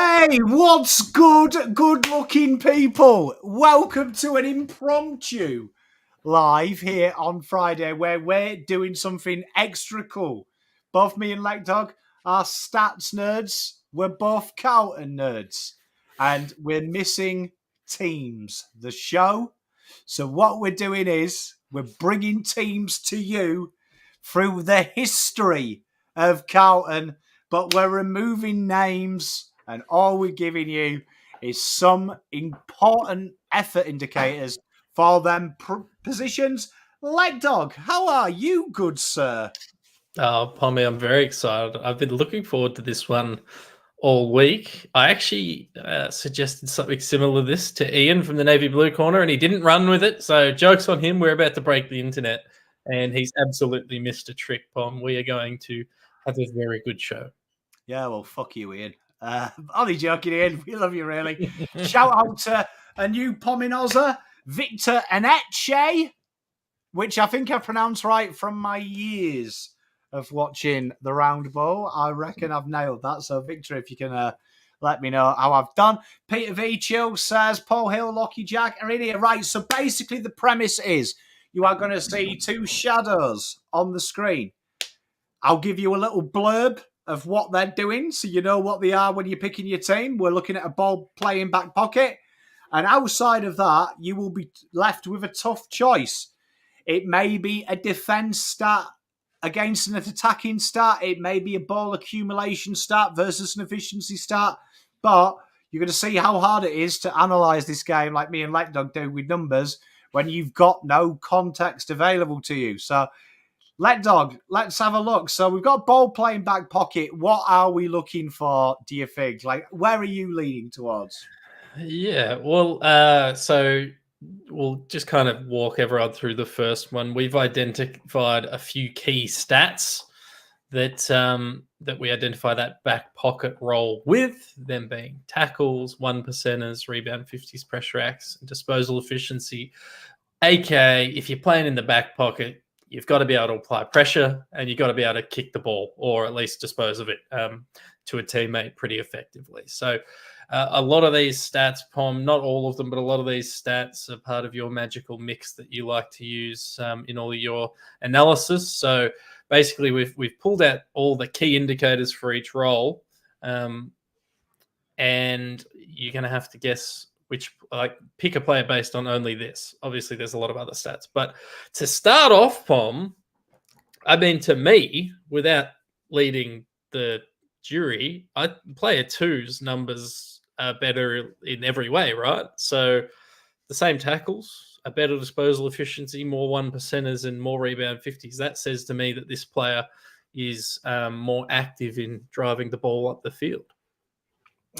Hey, what's good-looking people? Welcome to an impromptu live here on Friday where we're doing something extra cool. Both me and Legdog are stats nerds. We're both Carlton nerds. And we're missing teams, the show. So what we're doing is we're bringing teams to you through the history of Carlton, but we're removing names. And all we're giving you is some important effort indicators for them positions. Legdog, how are you, good sir? Oh, Pommy, I'm very excited. I've been looking forward to this one all week. I actually suggested something similar to this to Ian from the Navy Blue Corner, and he didn't run with it. So joke's on him. We're about to break the internet, and he's absolutely missed a trick, Pom. We are going to have a very good show. Yeah, well, fuck you, Ian. Only joking, Ian. We love you, really. Shout out to a new Pominoza, Victor Aneche, which I think I pronounced right from my years of watching the Round Bowl. I reckon I've nailed that. So, Victor, if you can let me know how I've done. Peter V. Chill says, Paul Hill, Lockie Jack are in here. Right, so basically the premise is you are going to see two shadows on the screen. I'll give you a little blurb of what they're doing so you know what they are when you're picking your team. We're looking at a ball playing back pocket. And outside of that, you will be left with a tough choice. It may be a defense stat against an attacking stat. It may be a ball accumulation stat versus an efficiency stat. But you're going to see how hard it is to analyze this game like me and Legdog do with numbers when you've got no context available to you. So, Legdog, let's have a look. So we've got ball playing back pocket. What are we looking for, do you think? Like, where are you leaning towards? Yeah, well, so we'll just kind of walk everyone through the first one. We've identified a few key stats that that we identify that back pocket role with, them being tackles, 1%ers, rebound 50s, pressure acts, and disposal efficiency. AKA, if you're playing in the back pocket, you've got to be able to apply pressure and you've got to be able to kick the ball or at least dispose of it to a teammate pretty effectively. So a lot of these stats, Pom, not all of them, but a lot of these stats are part of your magical mix that you like to use in all of your analysis. So basically, we've pulled out all the key indicators for each role, and you're going to have to guess which, pick a player based on only this. Obviously, there's a lot of other stats. But to start off, Pom, I mean, to me, without leading the jury, player two's numbers are better in every way, right? So the same tackles, a better disposal efficiency, more 1%ers and more rebound 50s. That says to me that this player is more active in driving the ball up the field.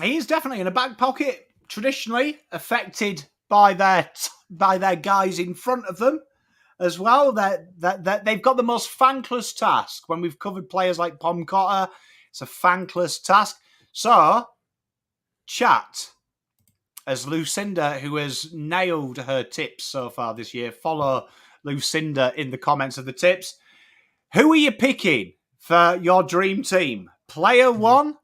He is definitely in a back pocket, traditionally affected by their guys in front of them as well. That they've got the most thankless task. When we've covered players like Pom Cotter, it's a thankless task. So, chat, as Lucinda, who has nailed her tips so far this year, follow Lucinda in the comments of the tips. Who are you picking for your dream team? Player one,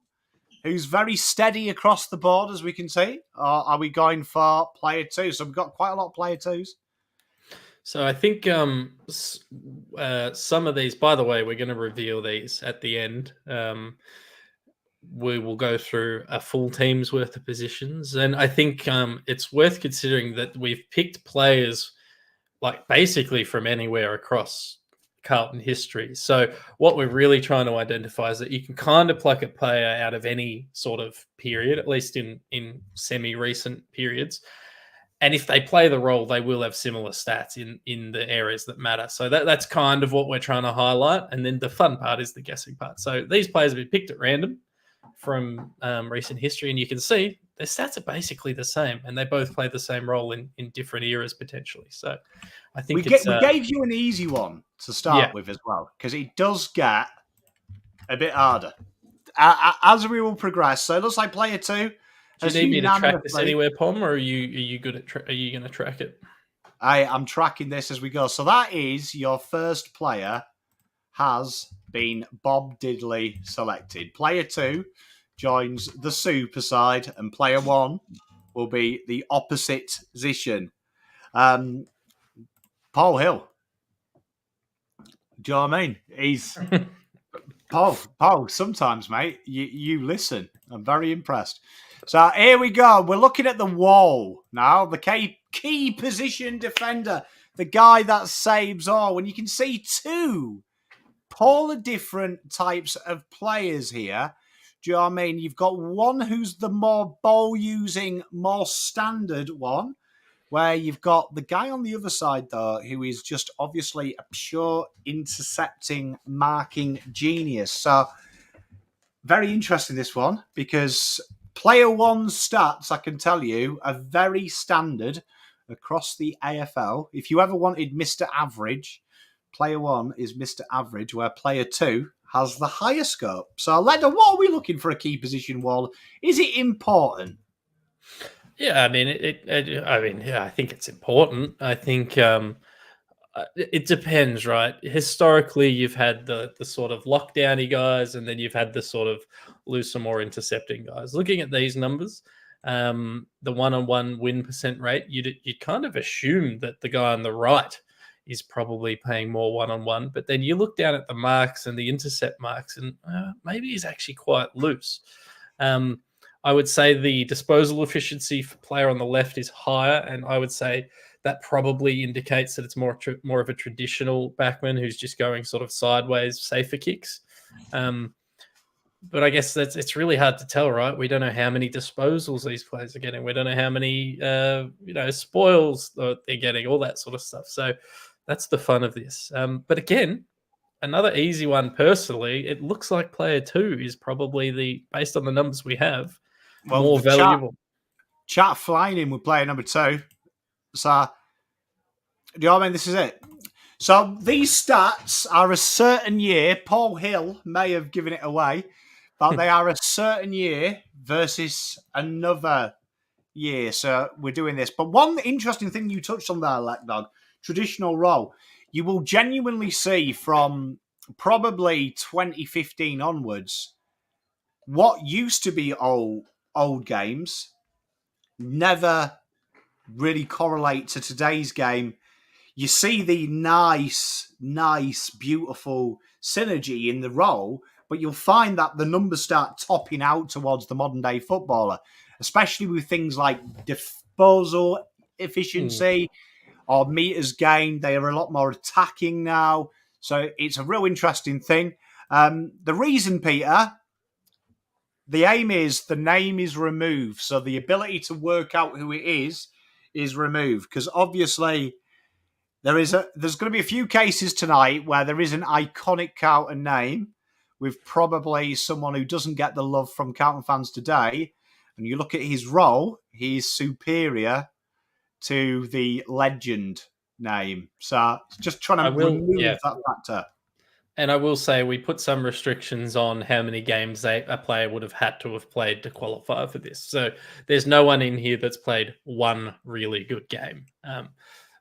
who's very steady across the board, as we can see, or are we going for player two? So we've got quite a lot of player twos. So I think some of these, by the way, we're going to reveal these at the end. We will go through a full team's worth of positions. And I think it's worth considering that we've picked players like basically from anywhere across Carlton history. So what we're really trying to identify is that you can kind of pluck a player out of any sort of period, at least in semi-recent periods. And if they play the role, they will have similar stats in the areas that matter. So that's kind of what we're trying to highlight. And then the fun part is the guessing part. So these players have been picked at random from recent history, and you can see their stats are basically the same, and they both play the same role in different eras potentially. So I think we gave you an easy one to start with as well, because it does get a bit harder as we will progress. So it looks like player two. Do you need me to track this anywhere, Pom, or are you good at? Are you going to track it? I'm tracking this as we go. So that is your first player has been Bob Diddley selected. Player two joins the super side, and player 1 will be the opposite position. Paul Hill. Do you know what I mean? He's Paul. Sometimes, mate, you listen. I'm very impressed. So here we go. We're looking at the wall now. The key position defender, the guy that saves all. And you can see 2 polar different types of players here. Do you know what I mean? You've got one who's the more ball-using, more standard one, where you've got the guy on the other side, though, who is just obviously a pure intercepting, marking genius. So, very interesting, this one, because player 1's stats, I can tell you, are very standard across the AFL. If you ever wanted Mr. Average, player 1 is Mr. Average, where player 2 has the higher scope. So, Leda, what are we looking for a key position wall? Is it important? Yeah, I mean, I think it's important. I think it depends, right? Historically, you've had the sort of lockdowny guys, and then you've had the sort of looser, more intercepting guys. Looking at these numbers, the one-on-one win percent rate, you'd kind of assume that the guy on the right is probably playing more one-on-one. But then you look down at the marks and the intercept marks, and maybe he's actually quite loose. I would say the disposal efficiency for player on the left is higher, and I would say that probably indicates that it's more of a traditional backman who's just going sort of sideways, safer kicks. But I guess it's really hard to tell, right? We don't know how many disposals these players are getting. We don't know how many spoils they're getting, all that sort of stuff. So that's the fun of this. But again, another easy one personally, it looks like player 2 is probably based on the numbers we have, more valuable. Chat flying in with player number 2. So, do you know what I mean? This is it. So these stats are a certain year. Paul Hill may have given it away, but they are a certain year versus another year. So we're doing this. But one interesting thing you touched on there, Lecdog, traditional role, you will genuinely see from probably 2015 onwards, what used to be old games never really correlate to today's game. You see the nice, beautiful synergy in the role, but you'll find that the numbers start topping out towards the modern day footballer, especially with things like disposal efficiency or meters gained. They are a lot more attacking now. So it's a real interesting thing. The reason, Peter, the aim is the name is removed. So the ability to work out who it is removed, because obviously there's going to be a few cases tonight where there is an iconic Carlton name with probably someone who doesn't get the love from Carlton fans today, and you look at his role, he's superior to the legend name. So just trying to remove that factor. And I will say we put some restrictions on how many games a player would have had to have played to qualify for this. So there's no one in here that's played one really good game.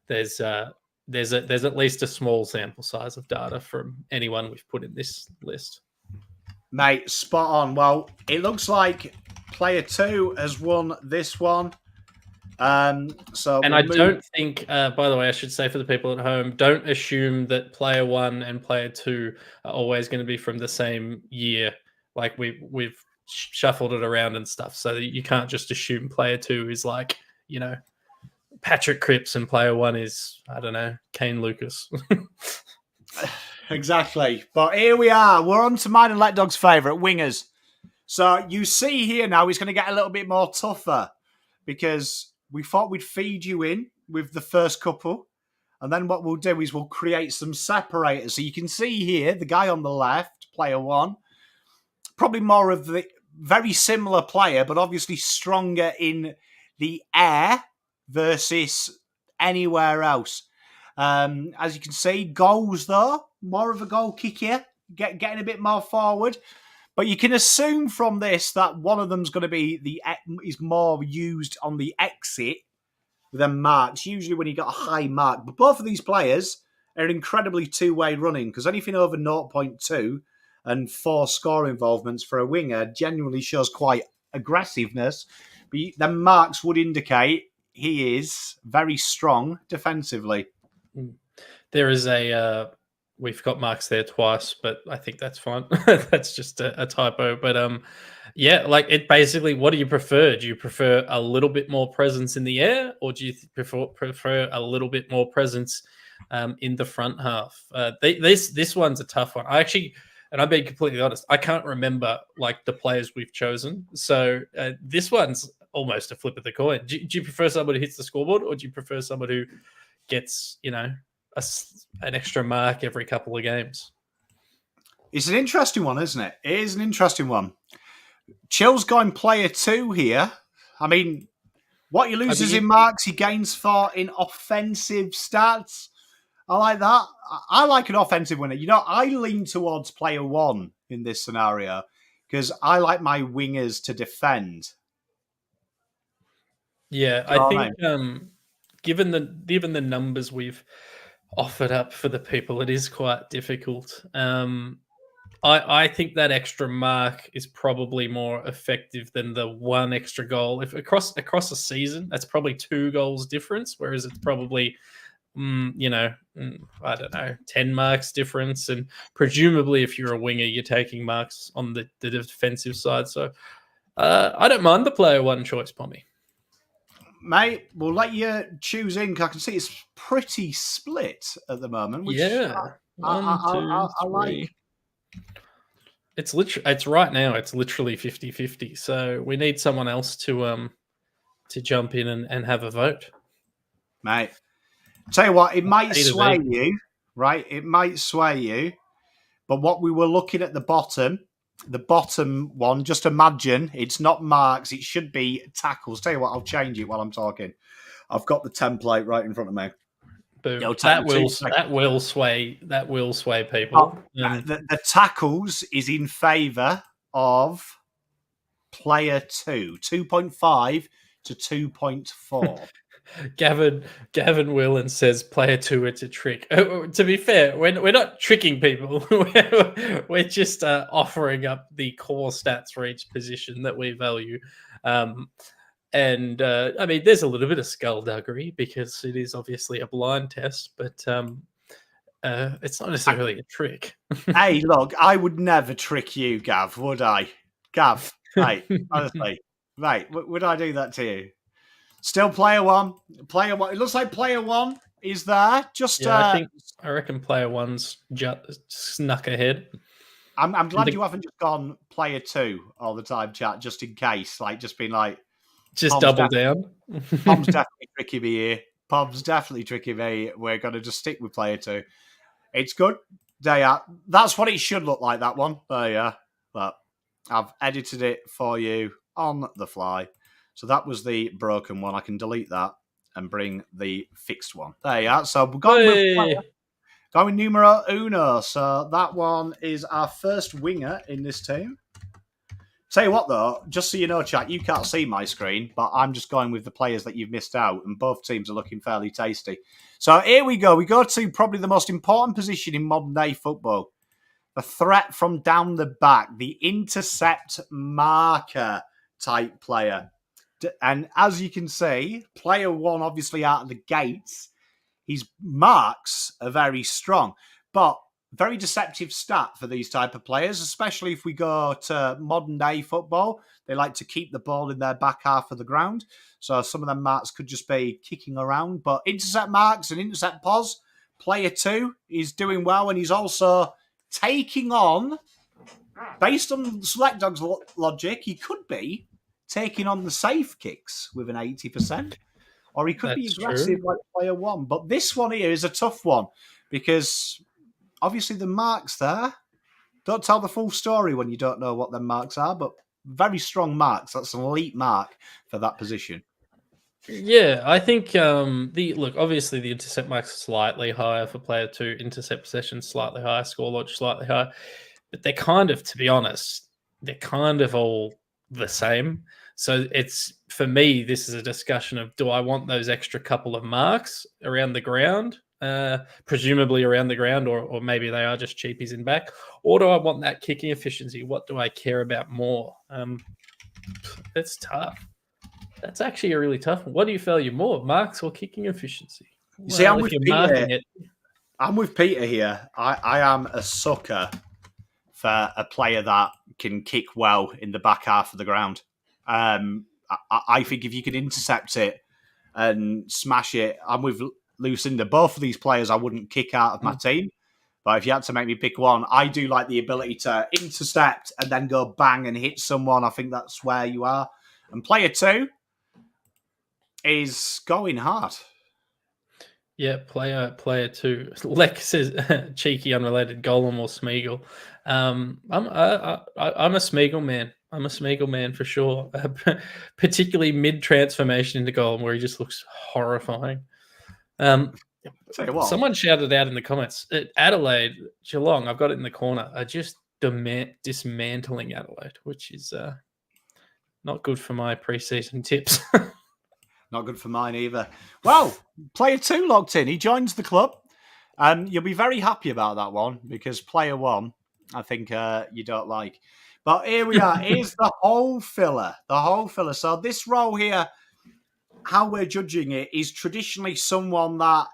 There's at least a small sample size of data from anyone we've put in this list. Mate, spot on. Well, it looks like player 2 has won this one. I don't think, by the way, I should say for the people at home, don't assume that player 1 and player 2 are always going to be from the same year. Like we've shuffled it around and stuff, so that you can't just assume player 2 is like, Patrick Cripps and player 1 is, I don't know, Kane Lucas. Exactly. But here we are. We're on to mine and Letdog's favourite, wingers. So you see here now, he's going to get a little bit more tougher because we thought we'd feed you in with the first couple. And then what we'll do is we'll create some separators. So you can see here, the guy on the left, player 1, probably more of the very similar player, but obviously stronger in the air versus anywhere else. As you can see, goals though, more of a goal kicker, getting a bit more forward. But you can assume from this that one of them's going to be is more used on the exit than marks. Usually when you got a high mark, but both of these players are incredibly two-way running because anything over 0.2 and 4 score involvements for a winger genuinely shows quite aggressiveness. But the marks would indicate he is very strong defensively. There is we've got marks there twice, but I think that's fine. That's just a typo. But yeah, like it basically, what do you prefer? Do you prefer a little bit more presence in the air, or do you prefer a little bit more presence in the front half? This one's a tough one. I actually, and I'm being completely honest, I can't remember like the players we've chosen. So this one's almost a flip of the coin. Do you prefer someone who hits the scoreboard, or do you prefer someone who gets, an extra mark every couple of games? It's an interesting one, isn't it? It is an interesting one. Chill's going player 2 here. I mean, what he loses in marks, he gains 4 in offensive stats. I like that. I like an offensive winner. I lean towards player 1 in this scenario because I like my wingers to defend. Yeah, I think given the numbers we've offered up for the people, it is quite difficult. I think that extra mark is probably more effective than the 1 extra goal. If across a season, that's probably 2 goals difference, whereas it's probably I don't know, 10 marks difference. And presumably if you're a winger, you're taking marks on the defensive side. So I don't mind the player 1 choice, Pommy. Mate, we'll let you choose in. I can see it's pretty split at the moment. Which yeah. I like. It's right now. It's literally 50-50. So we need someone else to jump in and have a vote. Mate, tell you what, it might sway you, right? It might sway you. But what we were looking at the bottom one, just imagine it's not marks, it should be tackles. Tell you what, I'll change it while I'm talking. I've got the template right in front of me. Boom. That will sway people. The tackles is in favour of player 2, 2.5 to 2.4. Gavin Whelan says player 2, it's a trick. To be fair, we're not tricking people. We're just offering up the core stats for each position that we value. I mean, there's a little bit of skullduggery because it is obviously a blind test, but it's not necessarily a trick. Hey, look, I would never trick you, Gav, would I? Gav, mate, honestly, mate, would I do that to you? Still player 1. Player 1. It looks like player 1 is there. I reckon player 1's just snuck ahead. I'm glad you haven't just gone player 2 all the time, chat, just in case. Like, just been like, just double down. Pom's definitely tricking me here. Pom's definitely tricking me. We're going to just stick with player 2. It's good. There you are. That's what it should look like, that one. There you are. But I've edited it for you on the fly. So that was the broken one. I can delete that and bring the fixed one. There you are. So we're going numero uno. So that one is our first winger in this team. Tell you what, though, just so you know, chat, you can't see my screen, but I'm just going with the players that you've missed out, and both teams are looking fairly tasty. So here we go. We go to probably the most important position in modern-day football. The threat from down the back, the intercept marker type player. And as you can see, player 1, obviously out of the gates, his marks are very strong. But very deceptive stat for these type of players, especially if we go to modern day football. They like to keep the ball in their back half of the ground. So some of them marks could just be kicking around. But intercept marks and intercept pos, player 2 is doing well. And he's also taking on, based on Select Dog's logic, he could be taking on the safe kicks with an 80%. Or he could be aggressive like player 1. But this one here is a tough one because obviously the marks there, don't tell the full story when you don't know what the marks are, but very strong marks. That's an elite mark for that position. Yeah, I think obviously the intercept marks are slightly higher for player 2, intercept possession slightly higher, score lodge slightly higher, but they're kind of, to be honest, they're kind of all the same. So it's, for me, this is a discussion of, do I want those extra couple of marks around the ground presumably around the ground, or maybe they are just cheapies in back? Or do I want that kicking efficiency? What do I care about more? That's tough. That's actually a really tough one. What do you value more, marks or kicking efficiency? You see, I'm with Peter. I'm with Peter here. I am a sucker for a player that can kick well in the back half of the ground. I think if you can intercept it and smash it, I'm with Lucinda. Both of these players I wouldn't kick out of my team. But if you had to make me pick one, I do like the ability to intercept and then go bang and hit someone. I think that's where you are. And player 2 is going hard. Yeah, player 2. Lex says cheeky, unrelated Golem or Smeagol. I'm a Smeagol man. I'm a Smeagol man for sure. Particularly mid transformation into Golem, where he just looks horrifying. Someone shouted out in the comments at Adelaide, Geelong. I've got it in the corner. Are just dismantling Adelaide, which is not good for my preseason tips. Not good for mine either. Well, player 2 logged in. He joins the club. You'll be very happy about that one because player 1, I think you don't like. But here we are. Here's the whole filler. The whole filler. So this role here, how we're judging it, is traditionally someone that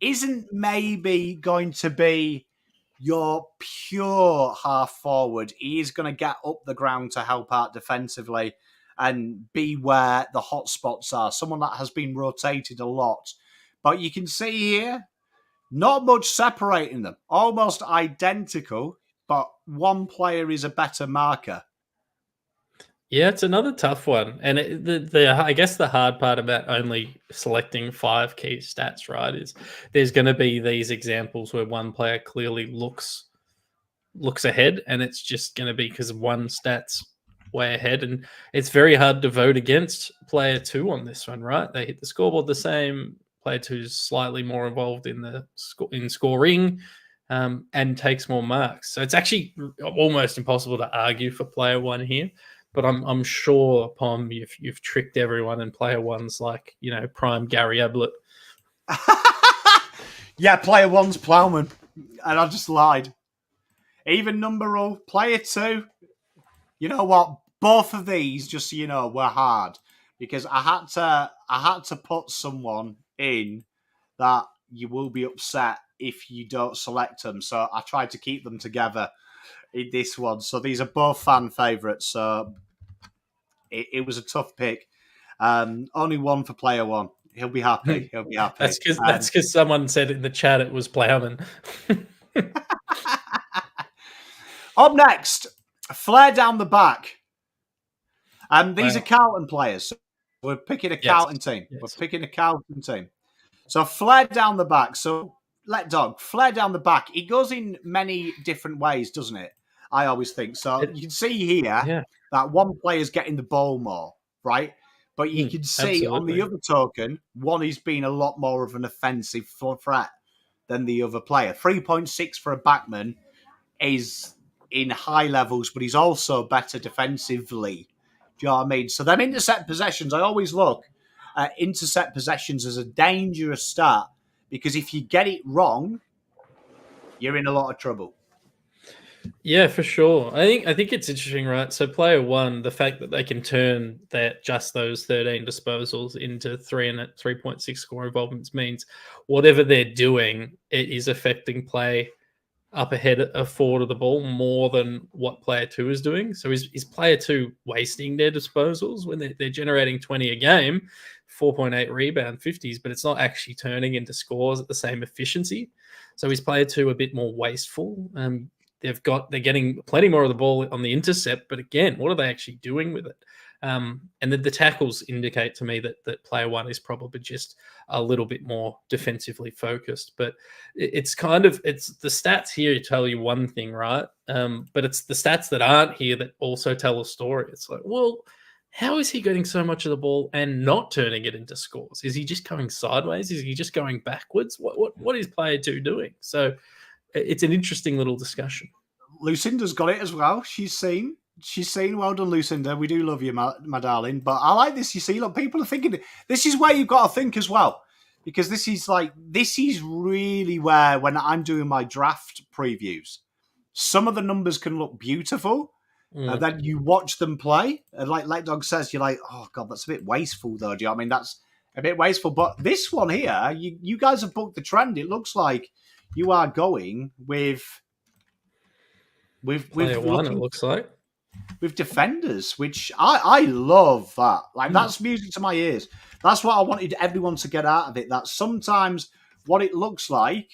isn't maybe going to be your pure half forward. He is going to get up the ground to help out defensively and be where the hot spots are. Someone that has been rotated a lot. But you can see here, not much separating them. Almost identical, but one player is a better marker. Yeah, it's another tough one. And I guess the hard part about only selecting 5 key stats, right, is there's going to be these examples where one player clearly looks ahead, and it's just going to be because one stat's way ahead. And it's very hard to vote against player 2 on this one, right? They hit the scoreboard the same. Player 2's slightly more involved in scoring and takes more marks. So it's actually almost impossible to argue for player 1 here. But I'm sure, Pom, you've tricked everyone, and player 1's like, prime Gary Ablett. Yeah, player 1's Plowman, and I just lied. Even number roll, player 2. You know what? Both of these, just so you know, were hard because I had to put someone in that you will be upset if you don't select them. So I tried to keep them together in this one. So these are both fan favourites. So it was a tough pick. Only one for player 1. He'll be happy. He'll be happy. That's because someone said in the chat it was Plowman. Up next, Flair down the back. These are Carlton players. We're picking a Carlton team. Yes. We're picking a Carlton team. So Flair down the back. So Flair down the back. It goes in many different ways, doesn't it? I always think. So you can see here that one player's getting the ball more, right? But you can see on the other token, one is being a lot more of an offensive threat than the other player. 3.6 for a backman is in high levels, but he's also better defensively. Do you know what I mean? So them intercept possessions, I always look at intercept possessions as a dangerous start because if you get it wrong, you're in a lot of trouble. Yeah, for sure. I think it's interesting, right? So player 1, the fact that they can turn just those 13 disposals into 3.6 score involvements means whatever they're doing, it is affecting play up ahead forward of the ball more than what player 2 is doing. So is player 2 wasting their disposals when they're generating 20 a game, 4.8 rebound, 50s, but it's not actually turning into scores at the same efficiency? So is player 2 a bit more wasteful? They're getting plenty more of the ball on the intercept, but again, what are they actually doing with it? And the tackles indicate to me that player 1 is probably just a little bit more defensively focused. But it's the stats here tell you one thing, right? But it's the stats that aren't here that also tell a story. It's like, well, how is he getting so much of the ball and not turning it into scores? Is he just going sideways? Is he just going backwards? What is player 2 doing? So it's an interesting little discussion. Lucinda's got it as well. She's seen. Well done, Lucinda. We do love you, my darling. But I like this. You see, look, people are thinking. This is where you've got to think as well. because this is really where, when I'm doing my draft previews, some of the numbers can look beautiful, and then you watch them play, and like Dog says, you're like, oh god, that's a bit wasteful though. Do you know what I mean? That's a bit wasteful. But this one here, you guys have booked the trend. It looks like you are going with player one. It looks like with defenders, which I love that. Like that's music to my ears. That's what I wanted everyone to get out of it. That sometimes what it looks like,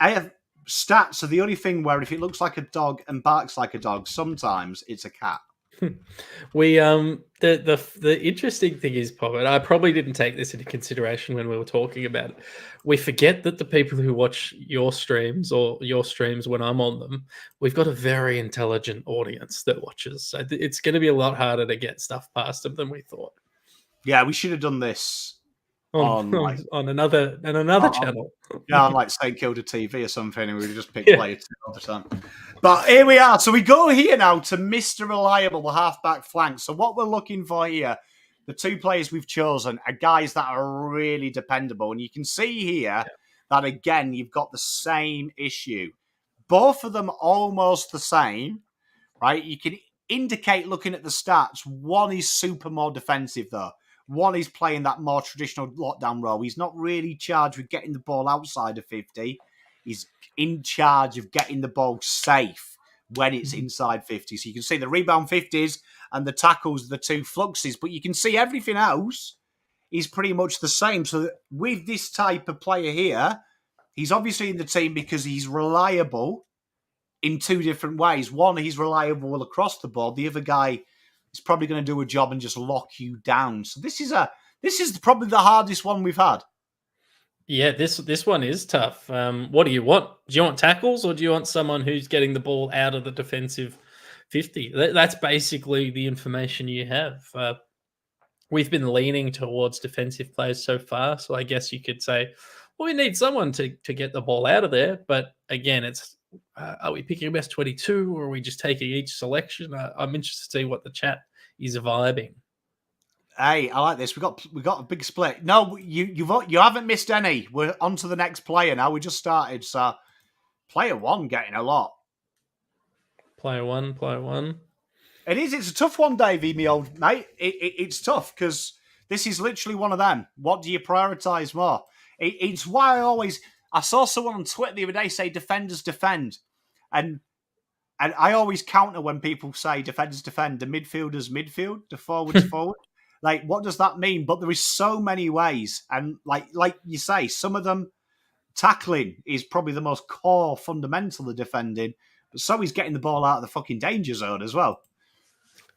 stats are the only thing where if it looks like a dog and barks like a dog, sometimes it's a cat. We the interesting thing is, Pop, and I probably didn't take this into consideration when we were talking about it. We forget that the people who watch your streams or your streams when I'm on them, we've got a very intelligent audience that watches. So it's going to be a lot harder to get stuff past them than we thought. Yeah, we should have done this on another channel. Yeah, on like St Kilda TV or something, and we would just pick player 2 all the time. But here we are. So we go here now to Mr. Reliable, the halfback flank. So what we're looking for here, the 2 players we've chosen are guys that are really dependable. And you can see here that, again, you've got the same issue. Both of them almost the same, right? You can indicate, looking at the stats, one is super more defensive, though. One is playing that more traditional lockdown role. He's not really charged with getting the ball outside of 50. He's in charge of getting the ball safe when it's inside 50. So you can see the rebound 50s and the tackles, the 2 fluxes, but you can see everything else is pretty much the same. So with this type of player here, he's obviously in the team because he's reliable in 2 different ways. One, he's reliable across the board. The other guy is probably going to do a job and just lock you down. So this is probably the hardest one we've had. Yeah, this one is tough. What do you want? Do you want tackles, or do you want someone who's getting the ball out of the defensive 50? That's basically the information you have. We've been leaning towards defensive players so far, so I guess you could say, well, we need someone to get the ball out of there. But again, it's are we picking a best 22, or are we just taking each selection? I'm interested to see what the chat is vibing. Hey, I like this. We got a big split. No, you haven't missed any. We're on to the next player now. We just started, so player 1 getting a lot. Player one. It is. It's a tough one, Davey, me old mate. It's tough because this is literally one of them. What do you prioritise more? It's why I saw someone on Twitter the other day say defenders defend. And I always counter when people say defenders defend, the midfielders midfield, the forwards forward. Like, what does that mean? But there is so many ways. And like you say, some of them, tackling is probably the most core fundamental of defending. But so is getting the ball out of the fucking danger zone as well.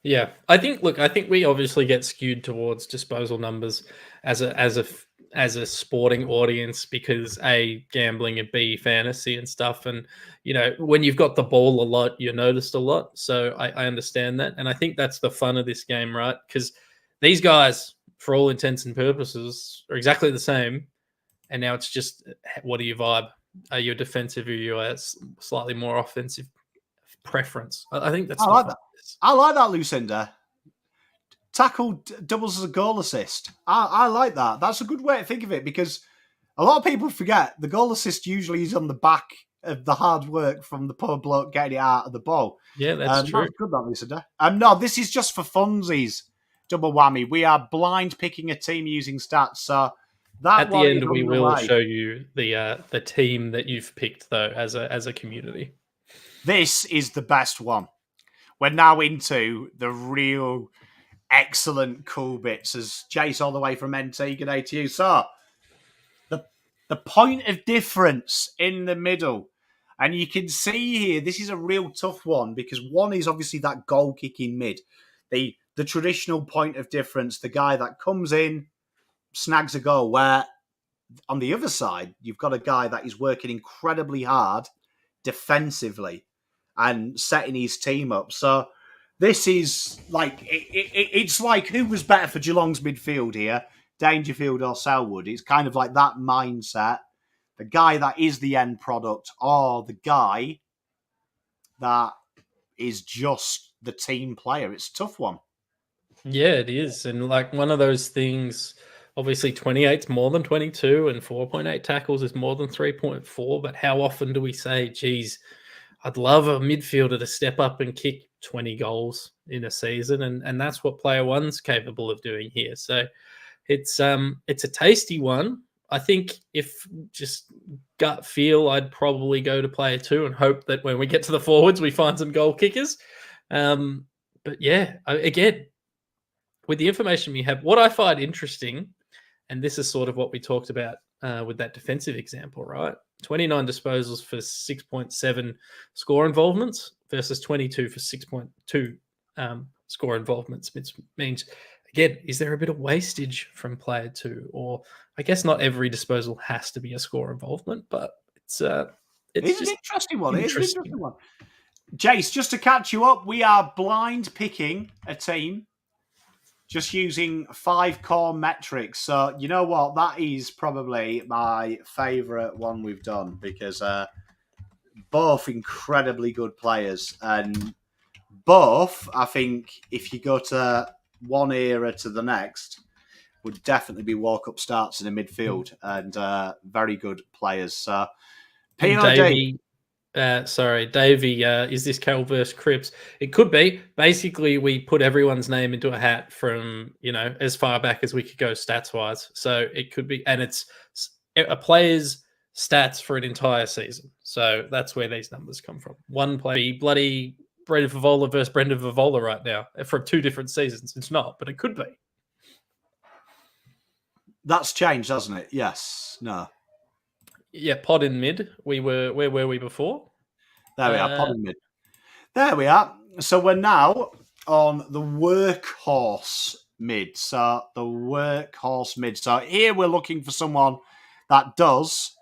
Yeah, I think we obviously get skewed towards disposal numbers as a sporting audience because A, gambling, and B, fantasy and stuff. And, you know, when you've got the ball a lot, you're noticed a lot. So I understand that. And I think that's the fun of this game, right? Because these guys, for all intents and purposes, are exactly the same. And now it's just, what do you vibe? Are you a defensive, or are you a slightly more offensive preference? I think that's... I like that. I like that, Lucinda. Tackle doubles as a goal assist. I like that. That's a good way to think of it because a lot of people forget the goal assist usually is on the back of the hard work from the poor bloke getting it out of the ball. Yeah, that's true. That's good, that, Lucinda. No, this is just for funsies. Double whammy. We are blind picking a team using stats. So that at the end, we will show you the team that you've picked, though, as a community. This is the best one. We're now into the real excellent cool bits as Jace all the way from NT. Good day to you. So, the point of difference in the middle. And you can see here, this is a real tough one because one is obviously that goal kicking mid. The traditional point of difference, the guy that comes in, snags a goal, where on the other side, you've got a guy that is working incredibly hard defensively and setting his team up. So this is like, it's like who was better for Geelong's midfield here, Dangerfield or Selwood? It's kind of like that mindset. The guy that is the end product or the guy that is just the team player. It's a tough one. Yeah, it is. And like one of those things Obviously, 28 is more than 22, and 4.8 tackles is more than 3.4. But how often do we say, geez, I'd love a midfielder to step up and kick 20 goals in a season? And that's what player one's capable of doing here. So it's a tasty one. I think if just gut feel, I'd probably go to player two and hope that when we get to the forwards, we find some goal kickers. But yeah, again, with the information we have, what I find interesting, and this is sort of what we talked about with that defensive example, right? 29 disposals for 6.7 score involvements versus 22 for 6.2 score involvements, which means, again, is there a bit of wastage from player two? Or I guess not every disposal has to be a score involvement, but it's just an interesting one. It's an interesting one. Jace, just to catch you up, we are blind picking a team just using 5 core metrics. So you know what? That is probably my favourite one we've done because both incredibly good players. And both, I think, if you go to one era to the next, would definitely be walk-up starts in the midfield and very good players. So, Davey, Davey, is this Cal versus Cripps? It could be. Basically, we put everyone's name into a hat from, as far back as we could go stats-wise. So it could be, and it's a player's stats for an entire season. So that's where these numbers come from. One player, bloody Brendan Favola versus Brendan Favola right now from 2 different seasons. It's not, but it could be. That's changed, hasn't it? Yes. No. Yeah, pod in mid. Where were we before? There we are, pod in mid. There we are. So we're now on the workhorse mid. So the workhorse mid. So here we're looking for someone that does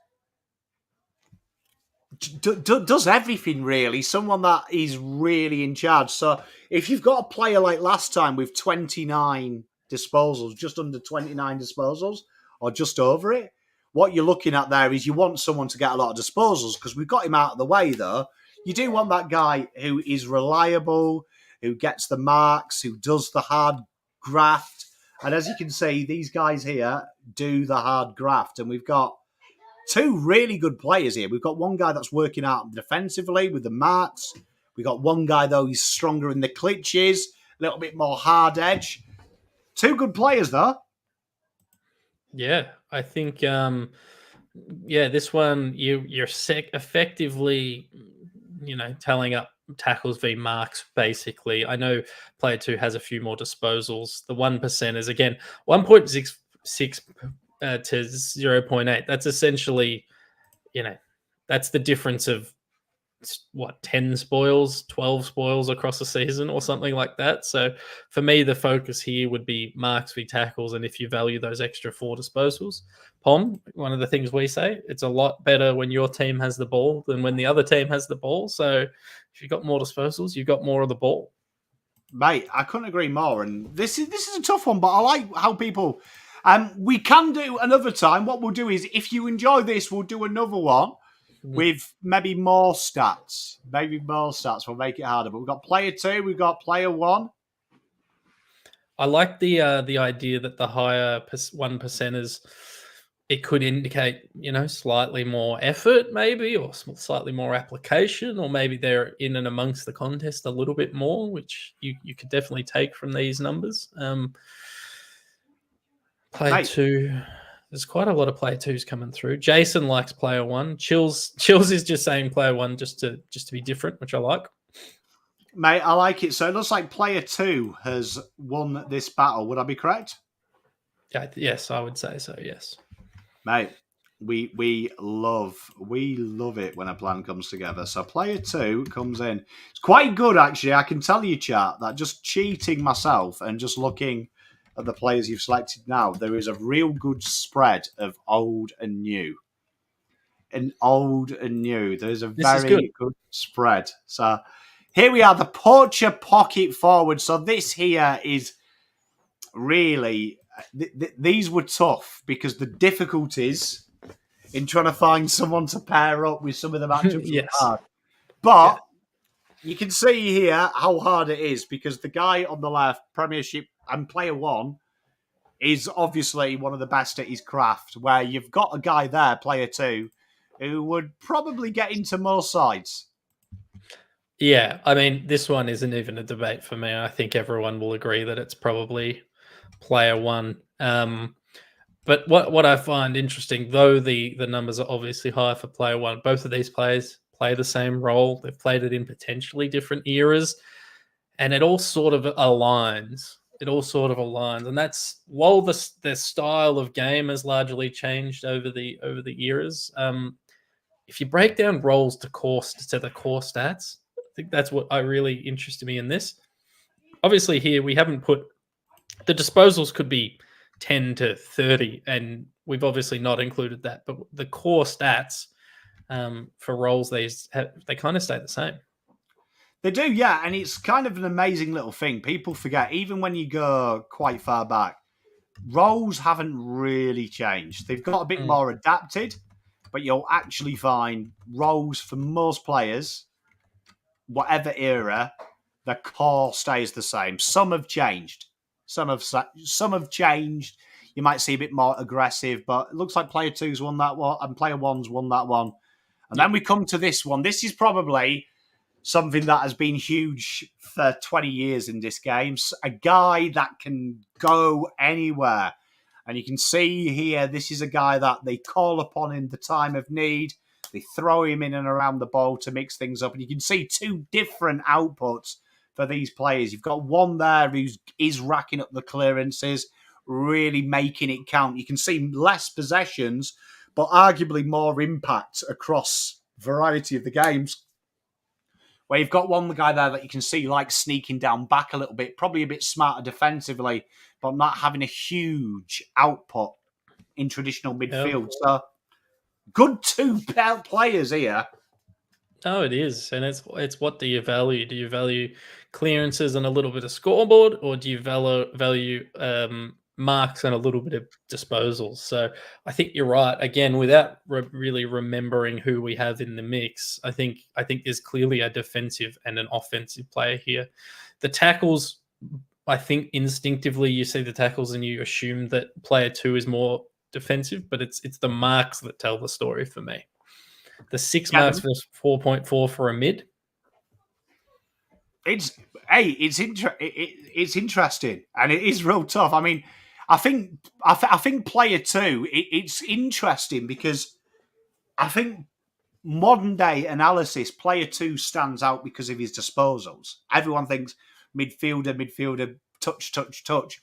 everything, really. Someone that is really in charge. So if you've got a player like last time with 29 disposals, just under 29 disposals, or just over it, what you're looking at there is you want someone to get a lot of disposals because we've got him out of the way, though. You do want that guy who is reliable, who gets the marks, who does the hard graft. And as you can see, these guys here do the hard graft. And we've got 2 really good players here. We've got one guy that's working out defensively with the marks. We've got one guy, though, he's stronger in the clutches, a little bit more hard edge. 2 good players, though. Yeah, I think, this one, you're effectively, tallying up tackles v marks, basically. I know player 2 has a few more disposals. The 1% is, again, 1.66 to 0.8. That's essentially, that's the difference of, 10 spoils, 12 spoils across the season or something like that. So for me, the focus here would be marks v tackles. And if you value those extra 4 disposals, Pom, one of the things we say, it's a lot better when your team has the ball than when the other team has the ball. So if you've got more disposals, you've got more of the ball. Mate, I couldn't agree more. And this is a tough one, but I like how people... we can do another time. What we'll do is, if you enjoy this, we'll do another one with maybe more stats. Will make it harder. But we've got player 2, we've got player 1. I like the idea that the higher 1%ers, it could indicate, slightly more effort maybe, or slightly more application, or maybe they're in and amongst the contest a little bit more, which you could definitely take from these numbers. Player 2... There's quite a lot of player 2s coming through. Jason likes player 1. Chills is just saying player 1 just to be different, which I like. Mate, I like it. So it looks like player 2 has won this battle. Would I be correct? Yeah, yes, I would say so, yes. Mate, we love it when a plan comes together. So player 2 comes in. It's quite good, actually. I can tell you, chat, that just cheating myself and just looking of the players you've selected now, there is a real good spread of old and new. There's a very good spread. So here we are, the poacher pocket forward. So this here is really, these were tough because the difficulties in trying to find someone to pair up with some of the matchups were hard. But you can see here how hard it is because the guy on the left, Premiership, and player 1, is obviously one of the best at his craft, where you've got a guy there, player 2, who would probably get into most sides. Yeah, I mean, this one isn't even a debate for me. I think everyone will agree that it's probably player 1. But what I find interesting, though the numbers are obviously high for player 1, both of these players play the same role. They've played it in potentially different eras, and it all sort of aligns. And that's while the style of game has largely changed over the eras. If you break down roles to the core stats, I think that's what really interested me in this. Obviously, here we haven't put the disposals could be 10 to 30, and we've obviously not included that. But the core stats for roles, they kind of stay the same. They do, yeah, and it's kind of an amazing little thing. People forget, even when you go quite far back, roles haven't really changed. They've got a bit more adapted, but you'll actually find roles for most players, whatever era, the core stays the same. Some have changed. Some have changed. You might see a bit more aggressive, but it looks like player 2's won that one, and player 1's won that one. And then we come to this one. This is probably something that has been huge for 20 years in this game. A guy that can go anywhere. And you can see here, this is a guy that they call upon in the time of need. They throw him in and around the ball to mix things up. And you can see 2 different outputs for these players. You've got one there who is racking up the clearances, really making it count. You can see less possessions, but arguably more impact across variety of the games. Where you've got one guy there that you can see like sneaking down back a little bit, probably a bit smarter defensively, but not having a huge output in traditional midfield. Yep. So good 2 players here. Oh, it is. And it's what do you value? Do you value clearances and a little bit of scoreboard, or do you value marks and a little bit of disposals? So I think you're right. Again, without really remembering who we have in the mix, I think there's clearly a defensive and an offensive player here. The tackles, I think instinctively you see the tackles and you assume that player 2 is more defensive, but it's the marks that tell the story for me. The 6 marks versus 4.4 for a mid. It's interesting, and it is real tough. I mean, I think player 2, it's interesting because I think modern day analysis, player 2 stands out because of his disposals. Everyone thinks midfielder, touch.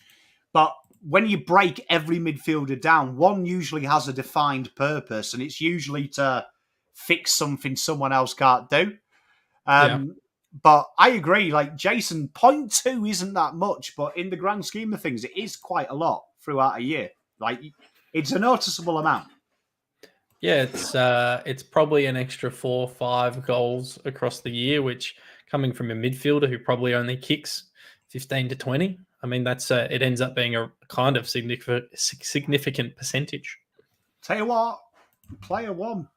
But when you break every midfielder down, one usually has a defined purpose, and it's usually to fix something someone else can't do. But I agree, like Jason, 0.2 isn't that much, but in the grand scheme of things, it is quite a lot throughout a year. Like, it's a noticeable amount. Yeah, it's probably an extra 4 or 5 goals across the year, which coming from a midfielder who probably only kicks 15 to 20. I mean, that's it ends up being a kind of significant percentage. Tell you what, player 1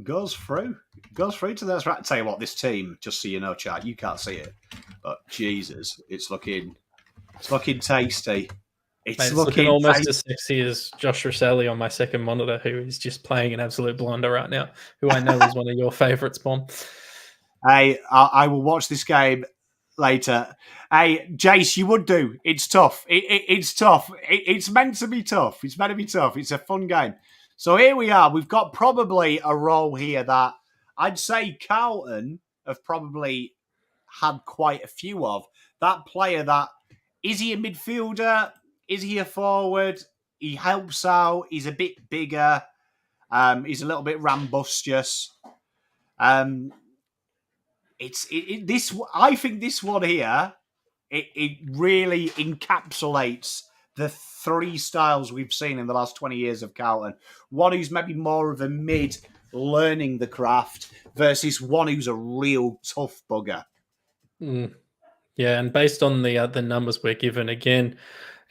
goes through to this. Right, tell you what, this team, just so you know, chat, you can't see it, but Jesus, it's looking tasty. It's looking almost as sexy as Josh Rosselli on my second monitor, who is just playing an absolute blunder right now, who I know is one of your favourites, Bomb. Hey, I will watch this game later. Hey, Jace, you would do. It's tough. It's tough. It's meant to be tough. It's meant to be tough. It's a fun game. So here we are. We've got probably a role here that I'd say Carlton have probably had quite a few of. That player that, is he a midfielder? Is he a forward? He helps out. He's a bit bigger. He's a little bit rambustious. I think this one here, it really encapsulates the 3 styles we've seen in the last 20 years of Carlton. One who's maybe more of a mid, learning the craft, versus one who's a real tough bugger. Yeah, and based on the numbers we're given again,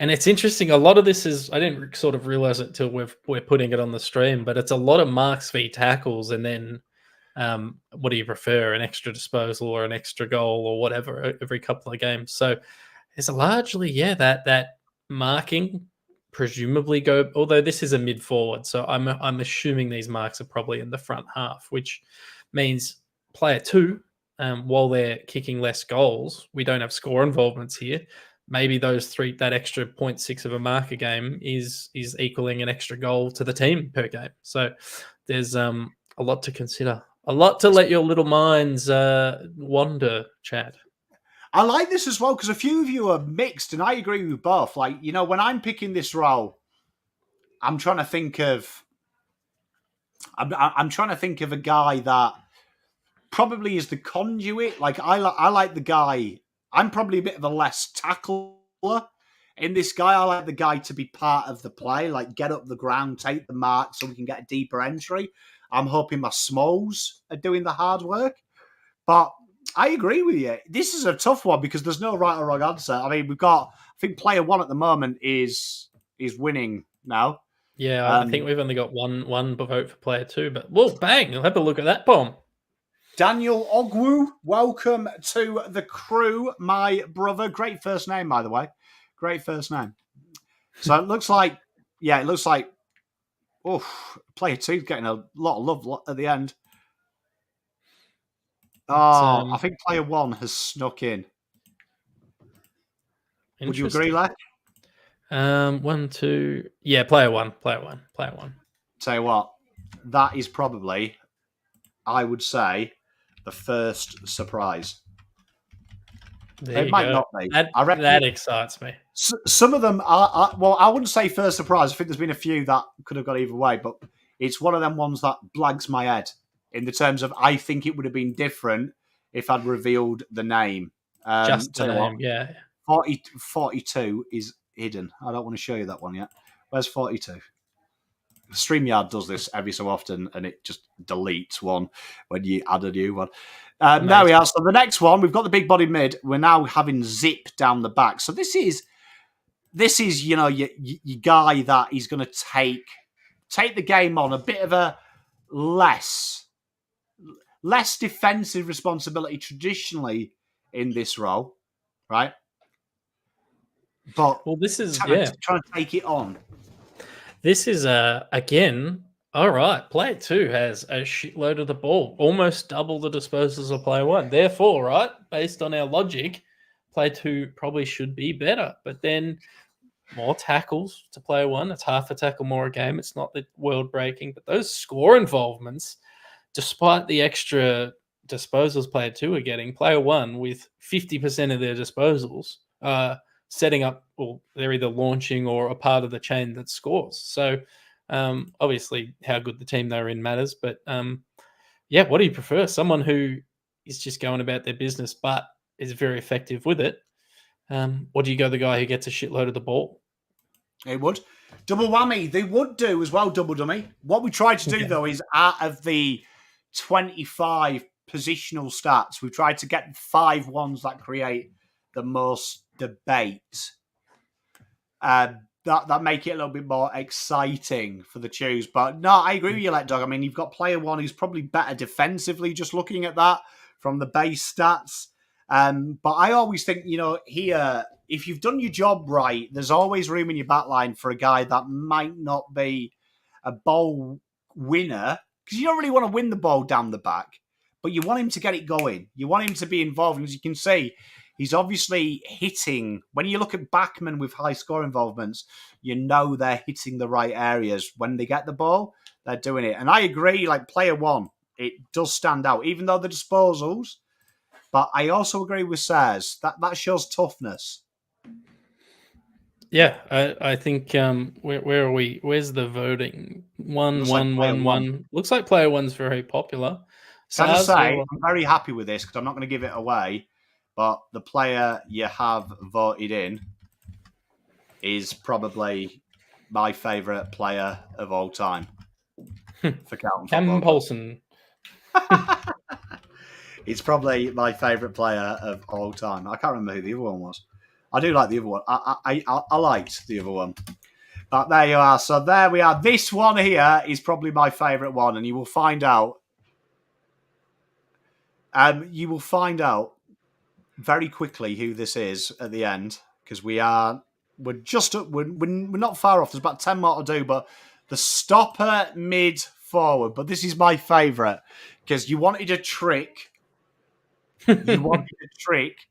and it's interesting, a lot of this is, I didn't sort of realize it till we're putting it on the stream, but it's a lot of marks v tackles, and then what do you prefer, an extra disposal or an extra goal or whatever every couple of games. So it's largely, that marking presumably go, although this is a mid forward, so I'm assuming these marks are probably in the front half, which means player 2, while they're kicking less goals, we don't have score involvements here. Maybe that extra 0.6 of a mark a game is equaling an extra goal to the team per game. So there's a lot to consider, a lot to let your little minds wander, Chad. I like this as well because a few of you are mixed, and I agree with both. Like, when I'm picking this role, I'm trying to think of a guy that probably is the conduit. Like, I like the guy. I'm probably a bit of a less tackler in this guy. I like the guy to be part of the play, like get up the ground, take the mark so we can get a deeper entry. I'm hoping my smalls are doing the hard work. But I agree with you. This is a tough one because there's no right or wrong answer. I mean, I think player 1 at the moment is winning now. Yeah, I think we've only got one vote for player 2, but whoa, bang, I'll have a look at that bomb. Daniel Ogwu, welcome to the crew, my brother. Great first name, by the way. Great first name. So it looks like, player 2's getting a lot of love at the end. Oh, I think player 1 has snuck in. Would you agree, Lech? 1, 2. Yeah, player one. Tell you what, that is probably, I would say, the first surprise. It might not be. That excites me. Some of them are, well, I wouldn't say first surprise. I think there's been a few that could have got either way, but it's one of them ones that blags my head in the terms of I think it would have been different if I'd revealed the name. Just the name, yeah. 42 is hidden. I don't want to show you that one yet. Where's 42? StreamYard does this every so often, and it just deletes one when you add a new one. Now we are. So the next one, we've got the big-bodied mid. We're now having Zip down the back. So this is your guy that is going to take the game on a bit of a less defensive responsibility traditionally in this role, right? But this is trying to take it on. This is again. All right, player 2 has a shitload of the ball, almost double the disposals of player 1. Therefore, right, based on our logic, player 2 probably should be better. But then more tackles to player 1. It's half a tackle more a game. It's not the world breaking, but those score involvements, despite the extra disposals player 2 are getting, player 1 with 50% of their disposals setting up, or they're either launching or a part of the chain that scores. So obviously how good the team they're in matters, but what do you prefer? Someone who is just going about their business but is very effective with it, or do you go the guy who gets a shitload of the ball? It would. Double whammy. They would do as well, double dummy. What we tried to do, though, is out of the 25 positional stats, we've tried to get 5 ones that create the most debate. That make it a little bit more exciting for the choose. But no, I agree with you, Let Dog. I mean, you've got player 1 who's probably better defensively, just looking at that from the base stats. But I always think, here, if you've done your job right, there's always room in your back line for a guy that might not be a ball winner, because you don't really want to win the ball down the back, but you want him to get it going. You want him to be involved. And as you can see, he's obviously hitting. When you look at backmen with high score involvements, they're hitting the right areas. When they get the ball, they're doing it. And I agree, like player 1, it does stand out, even though the disposals. But I also agree with Saz. That shows toughness. Yeah, I think where are we? Where's the voting? One. Looks like player 1's very popular. Can I say, I'm very happy with this because I'm not going to give it away. But the player you have voted in is probably my favourite player of all time. For Cam Paulson. It's probably my favourite player of all time. I can't remember who the other one was. I do like the other one. I liked the other one. But there you are. So there we are. This one here is probably my favourite one, and you will find out. You will find out very quickly who this is at the end, because we are we're just up, we're not far off. There's about 10 more to do, but the stopper mid forward. But this is my favourite because you wanted a trick. You wanted a trick.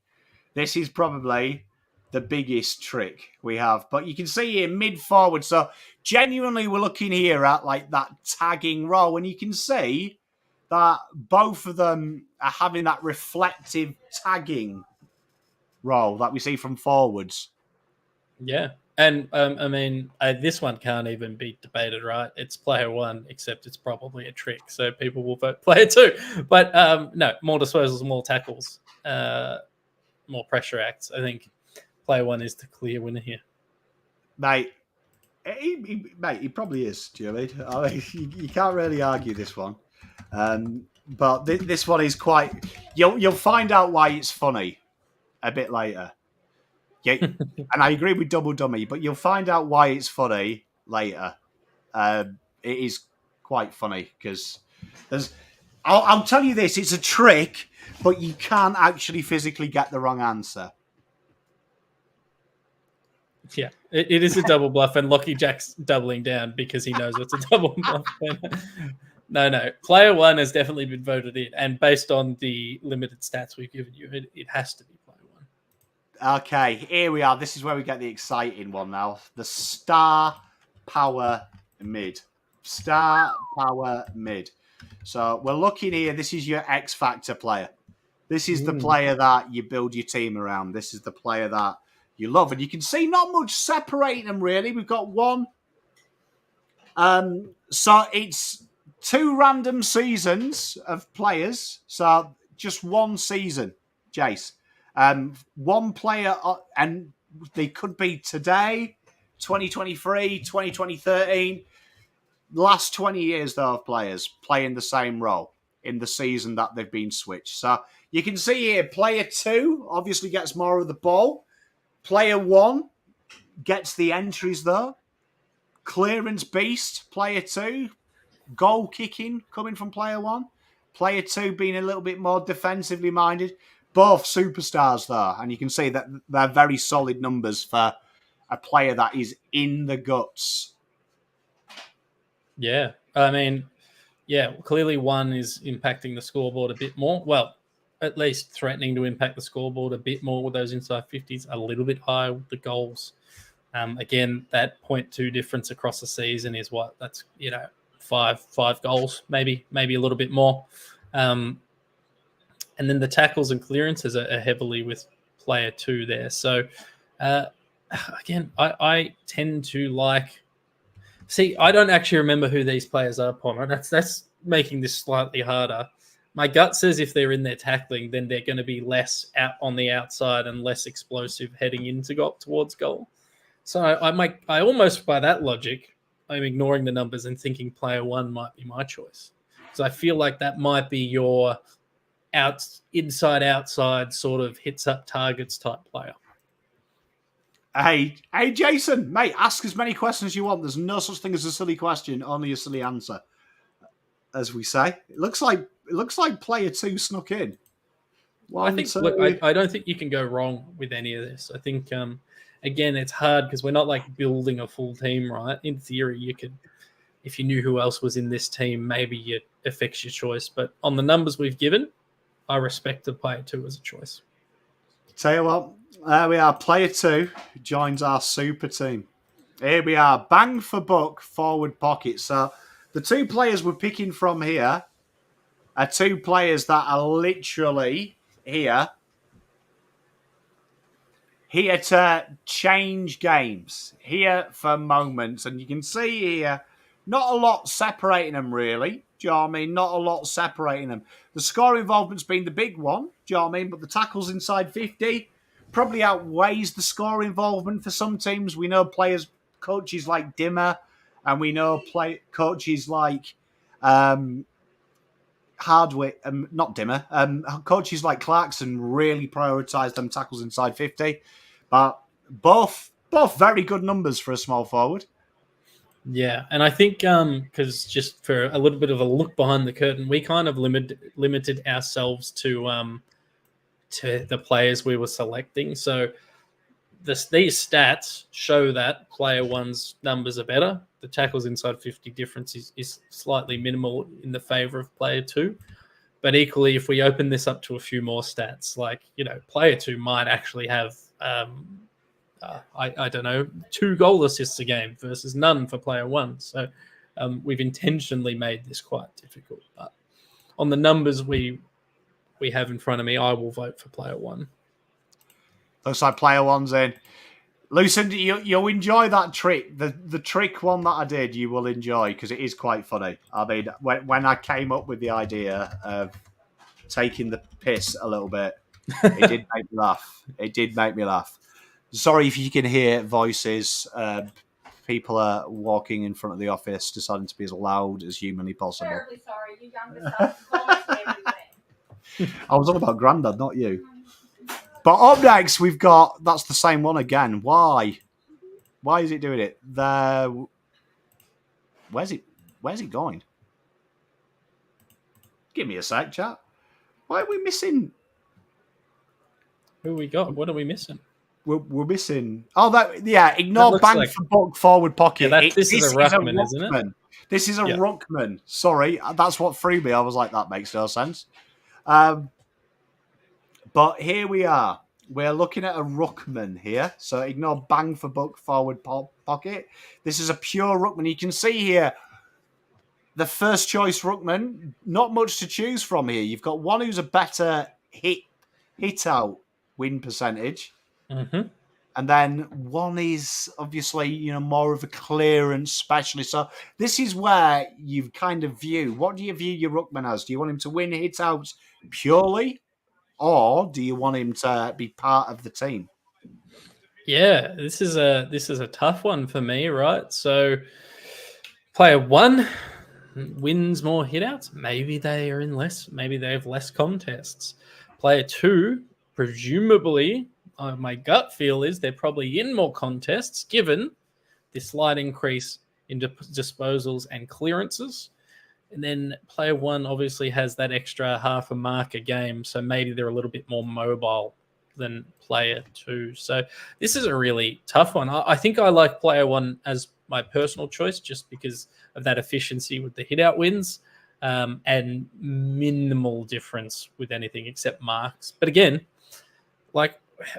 This is probably the biggest trick we have. But you can see here mid forward. So genuinely, we're looking here at like that tagging role, and you can see that both of them are having that reflective tagging role that we see from forwards. Yeah. And I mean, this one can't even be debated, right? It's player one, except it's probably a trick. So people will vote player two. But no, more disposals, more tackles, more pressure acts. I think player one is the clear winner here. Mate, he probably is, do you know what I mean? You can't really argue this one. But this one is quite... You'll find out why it's funny a bit later. Yeah, and I agree with Double Dummy, but you'll find out why it's funny later. It is quite funny because there's... I'll tell you this, it's a trick, but you can't actually physically get the wrong answer. Yeah, it is a double bluff, and Lockie Jack's doubling down because he knows it's a double bluff. No. Player one has definitely been voted in, and based on the limited stats we've given you, it has to be player one. Okay, here we are. This is where we get the exciting one now. The star power mid. Star power mid. So we're looking here. This is your X Factor player. This is the player that you build your team around. This is the player that you love. And you can see not much separating them, really. We've got one. So it's 2 random seasons of players. So just one season, Jace. One player, and they could be today, 2023, 2013. Last 20 years, though, of players playing the same role in the season that they've been switched. So you can see here, player 2 obviously gets more of the ball. Player 1 gets the entries, though. Clearance beast, player 2. Goal kicking coming from player 1. Player 2 being a little bit more defensively minded. Both superstars, though. And you can see that they're very solid numbers for a player that is in the guts. Yeah. I mean, yeah, clearly one is impacting the scoreboard a bit more. Well, at least threatening to impact the scoreboard a bit more with those inside 50s, a little bit higher with the goals. Again, that 0.2 difference across the season is what? That's, five goals, maybe a little bit more. And then the tackles and clearances are heavily with player 2 there. So, again, I tend to like... See, I don't actually remember who these players are, Palmer. That's making this slightly harder. My gut says if they're in their tackling, then they're going to be less out on the outside and less explosive heading into towards goal. So I almost, by that logic, I'm ignoring the numbers and thinking player 1 might be my choice. So I feel like that might be your inside-outside sort of hits up targets type player. Hey, Jason, mate, ask as many questions as you want. There's no such thing as a silly question, only a silly answer, as we say. It looks like player 2 snuck in. I don't think you can go wrong with any of this. I think, again, it's hard because we're not like building a full team, right? In theory, you could, if you knew who else was in this team, maybe it affects your choice. But on the numbers we've given, I respect the player 2 as a choice. Tell you what, there we are. Player 2 joins our super team. Here we are. Bang for buck, forward pocket. So the 2 players we're picking from here are 2 players that are literally here to change games, here for moments. And you can see here, not a lot separating them, really. Do you know what I mean? Not a lot separating them. The score involvement's been the big one. Do you know what I mean? But the tackles inside 50 probably outweighs the score involvement for some teams. We know coaches like Dimmer, and we know coaches like Hardwick, not Dimmer, coaches like Clarkson really prioritise them tackles inside 50. But both very good numbers for a small forward. Yeah, and I think because just for a little bit of a look behind the curtain, we kind of limited ourselves to the players we were selecting. So these stats show that player one's numbers are better. The tackles inside 50 difference is slightly minimal in the favour of player two. But equally, if we open this up to a few more stats, like, player two might actually have, I don't know, 2 goal assists a game versus none for player one. So we've intentionally made this quite difficult. But on the numbers we have in front of me, I will vote for player one. Looks like player one's in. Lucinda, you'll enjoy that trick. The trick one that I did, you will enjoy because it is quite funny. I mean, when I came up with the idea of taking the piss a little bit, it did make me laugh. It did make me laugh. Sorry if you can hear voices. People are walking in front of the office, deciding to be as loud as humanly possible. Terribly sorry, you younger stuff. Call my name. I was all about Grandad, not you. But up next, we've got... That's the same one again. Why? Why is it doing it? Where's it going? Give me a sec, chat. Why are we missing... Who we got? What are we missing? We're missing... Oh, ignore that bang like... for buck, forward pocket. Yeah, this is a ruckman, isn't it? This is a ruckman. Sorry, that's what threw me. I was like, that makes no sense. But here we are. We're looking at a ruckman here. So ignore bang for buck, forward pocket. This is a pure ruckman. You can see here, the first choice ruckman, not much to choose from here. You've got one who's a better hit out win percentage. Mm-hmm. And then one is obviously, more of a clearance specialist. So this is where you kind of view, what do you view your ruckman as? Do you want him to win hit out purely? Or do you want him to be part of the team? Yeah, this is a tough one for me, right? So player one wins more hitouts. Maybe they have less contests. Player two, presumably, my gut feel is they're probably in more contests, given this slight increase in disposals and clearances. And then player one obviously has that extra half a mark a game, so maybe they're a little bit more mobile than player two. So this is a really tough one. I think I like player one as my personal choice just because of that efficiency with the hit-out wins and minimal difference with anything except marks. But again,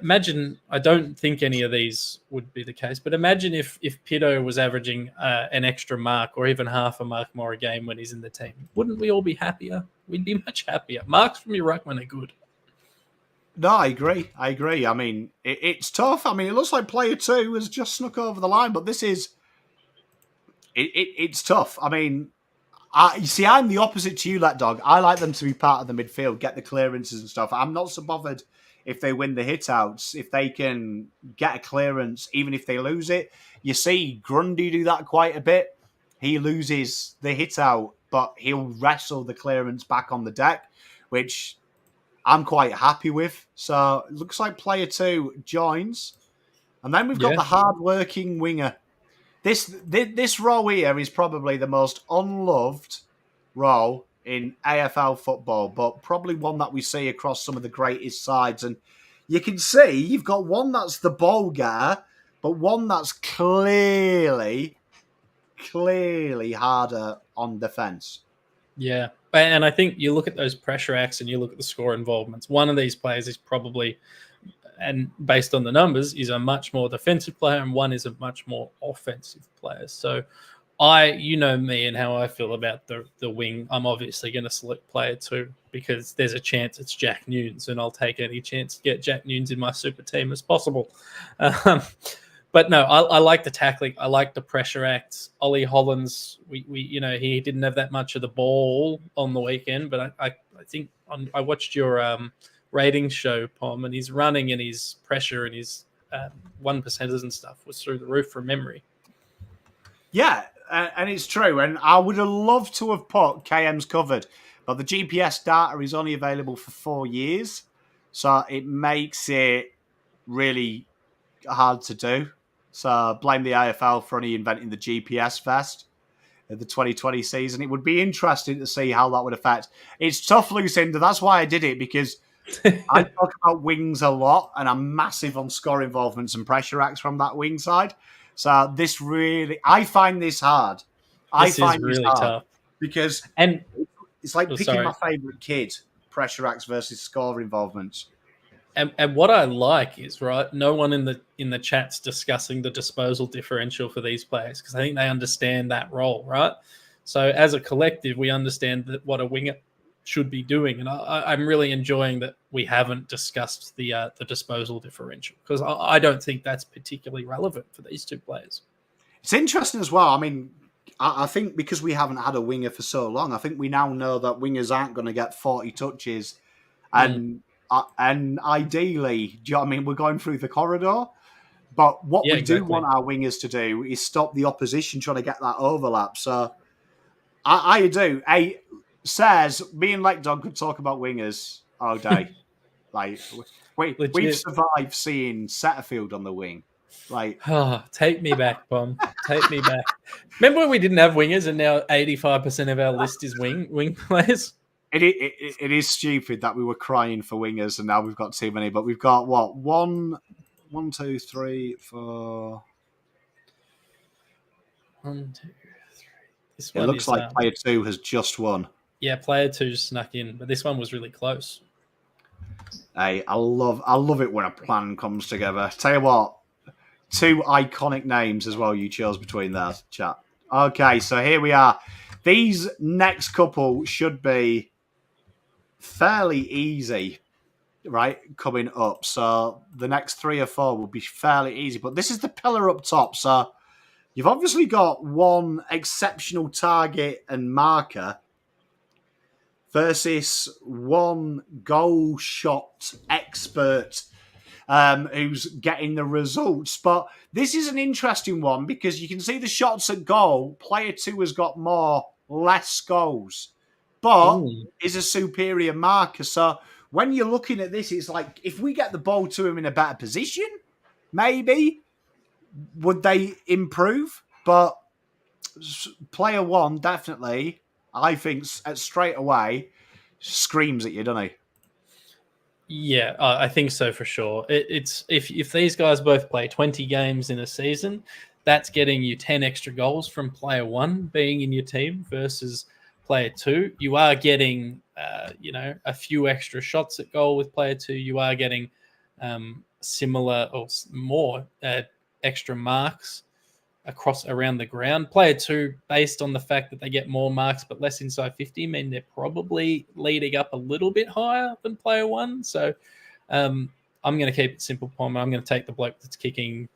imagine, I don't think any of these would be the case, but imagine if Pito was averaging an extra mark or even half a mark more a game when he's in the team. Wouldn't we all be happier? We'd be much happier. Marks from your ruckman are good. No, I agree. I mean, it's tough. I mean, it looks like player two has just snuck over the line, but this is... It's tough. I mean, I'm the opposite to you, Let Dog. I like them to be part of the midfield, get the clearances and stuff. I'm not so bothered if they win the hit-outs, if they can get a clearance, even if they lose it. You see Grundy do that quite a bit. He loses the hit-out, but he'll wrestle the clearance back on the deck, which I'm quite happy with. So it looks like player two joins. And then we've got the hard-working winger. This role here is probably the most unloved role in AFL football, but probably one that we see across some of the greatest sides. And you can see you've got one that's the ball getter, but one that's clearly harder on defence. Yeah. And I think you look at those pressure acts and you look at the score involvements. One of these players is probably, and based on the numbers, is a much more defensive player and one is a much more offensive player. So you know me and how I feel about the wing. I'm obviously going to select player two because there's a chance it's Jack Nunes, and I'll take any chance to get Jack Nunes in my super team as possible. But no, I like the tackling. I like the pressure acts. Ollie Hollins, he didn't have that much of the ball on the weekend, but I think I watched your ratings show, Pom, and his running and his pressure and his 1%ers and stuff was through the roof from memory. Yeah. And it's true, and I would have loved to have put KM's covered, but the GPS data is only available for 4 years, so it makes it really hard to do. So blame the AFL for only inventing the GPS vest in the 2020 season. It would be interesting to see how that would affect. It's tough, Lucinda. That's why I did it, because I talk about wings a lot, and I'm massive on score involvements and pressure acts from that wing side. So this really, I find this hard. This is really tough because and it's like picking sorry. my favourite kid: pressure acts versus score involvements. And what I like is right. No one in the chat's discussing the disposal differential for these players because I think they understand that role, right? So as a collective, we understand that what a winger should be doing, and I'm really enjoying that we haven't discussed the disposal differential because I don't think that's particularly relevant for these two players. It's interesting as well. I mean, I think because we haven't had a winger for so long, I think we now know that wingers aren't going to get 40 touches, and ideally, do you know what I mean? We're going through the corridor, but what we do want our wingers to do is stop the opposition trying to get that overlap. So I do. Says me and Lekdog could talk about wingers all day. Like we've survived seeing Setterfield on the wing. Like, take me back, Bomb. Take me back. Remember when we didn't have wingers, and now 85% of our list is wing players. It is stupid that we were crying for wingers, and now we've got too many. But we've got what 1, 2, 3, 4. 1, 2, 3. This it looks like player 2 has just won. Yeah, player 2 snuck in, but this one was really close. Hey, I love it when a plan comes together. Tell you what, 2 iconic names as well you chose between there, chat. Okay, so here we are. These next couple should be fairly easy, right, coming up. So the next 3 or 4 will be fairly easy. But this is the pillar up top. So you've obviously got one exceptional target and marker versus one goal shot expert who's getting the results. But this is an interesting one because you can see the shots at goal. Player 2 has got less goals, but is a superior marker. So when you're looking at this, it's like if we get the ball to him in a better position, maybe would they improve? But player 1 definitely, I think, straight away screams at you, doesn't he? Yeah, I think so for sure. It's if these guys both play 20 games in a season, that's getting you 10 extra goals from player 1 being in your team versus player 2. You are getting, a few extra shots at goal with player 2. You are getting similar or more extra marks around the ground. Player 2, based on the fact that they get more marks but less inside 50, mean they're probably leading up a little bit higher than player 1. So I'm going to keep it simple, Pom. I'm going to take the bloke that's kicking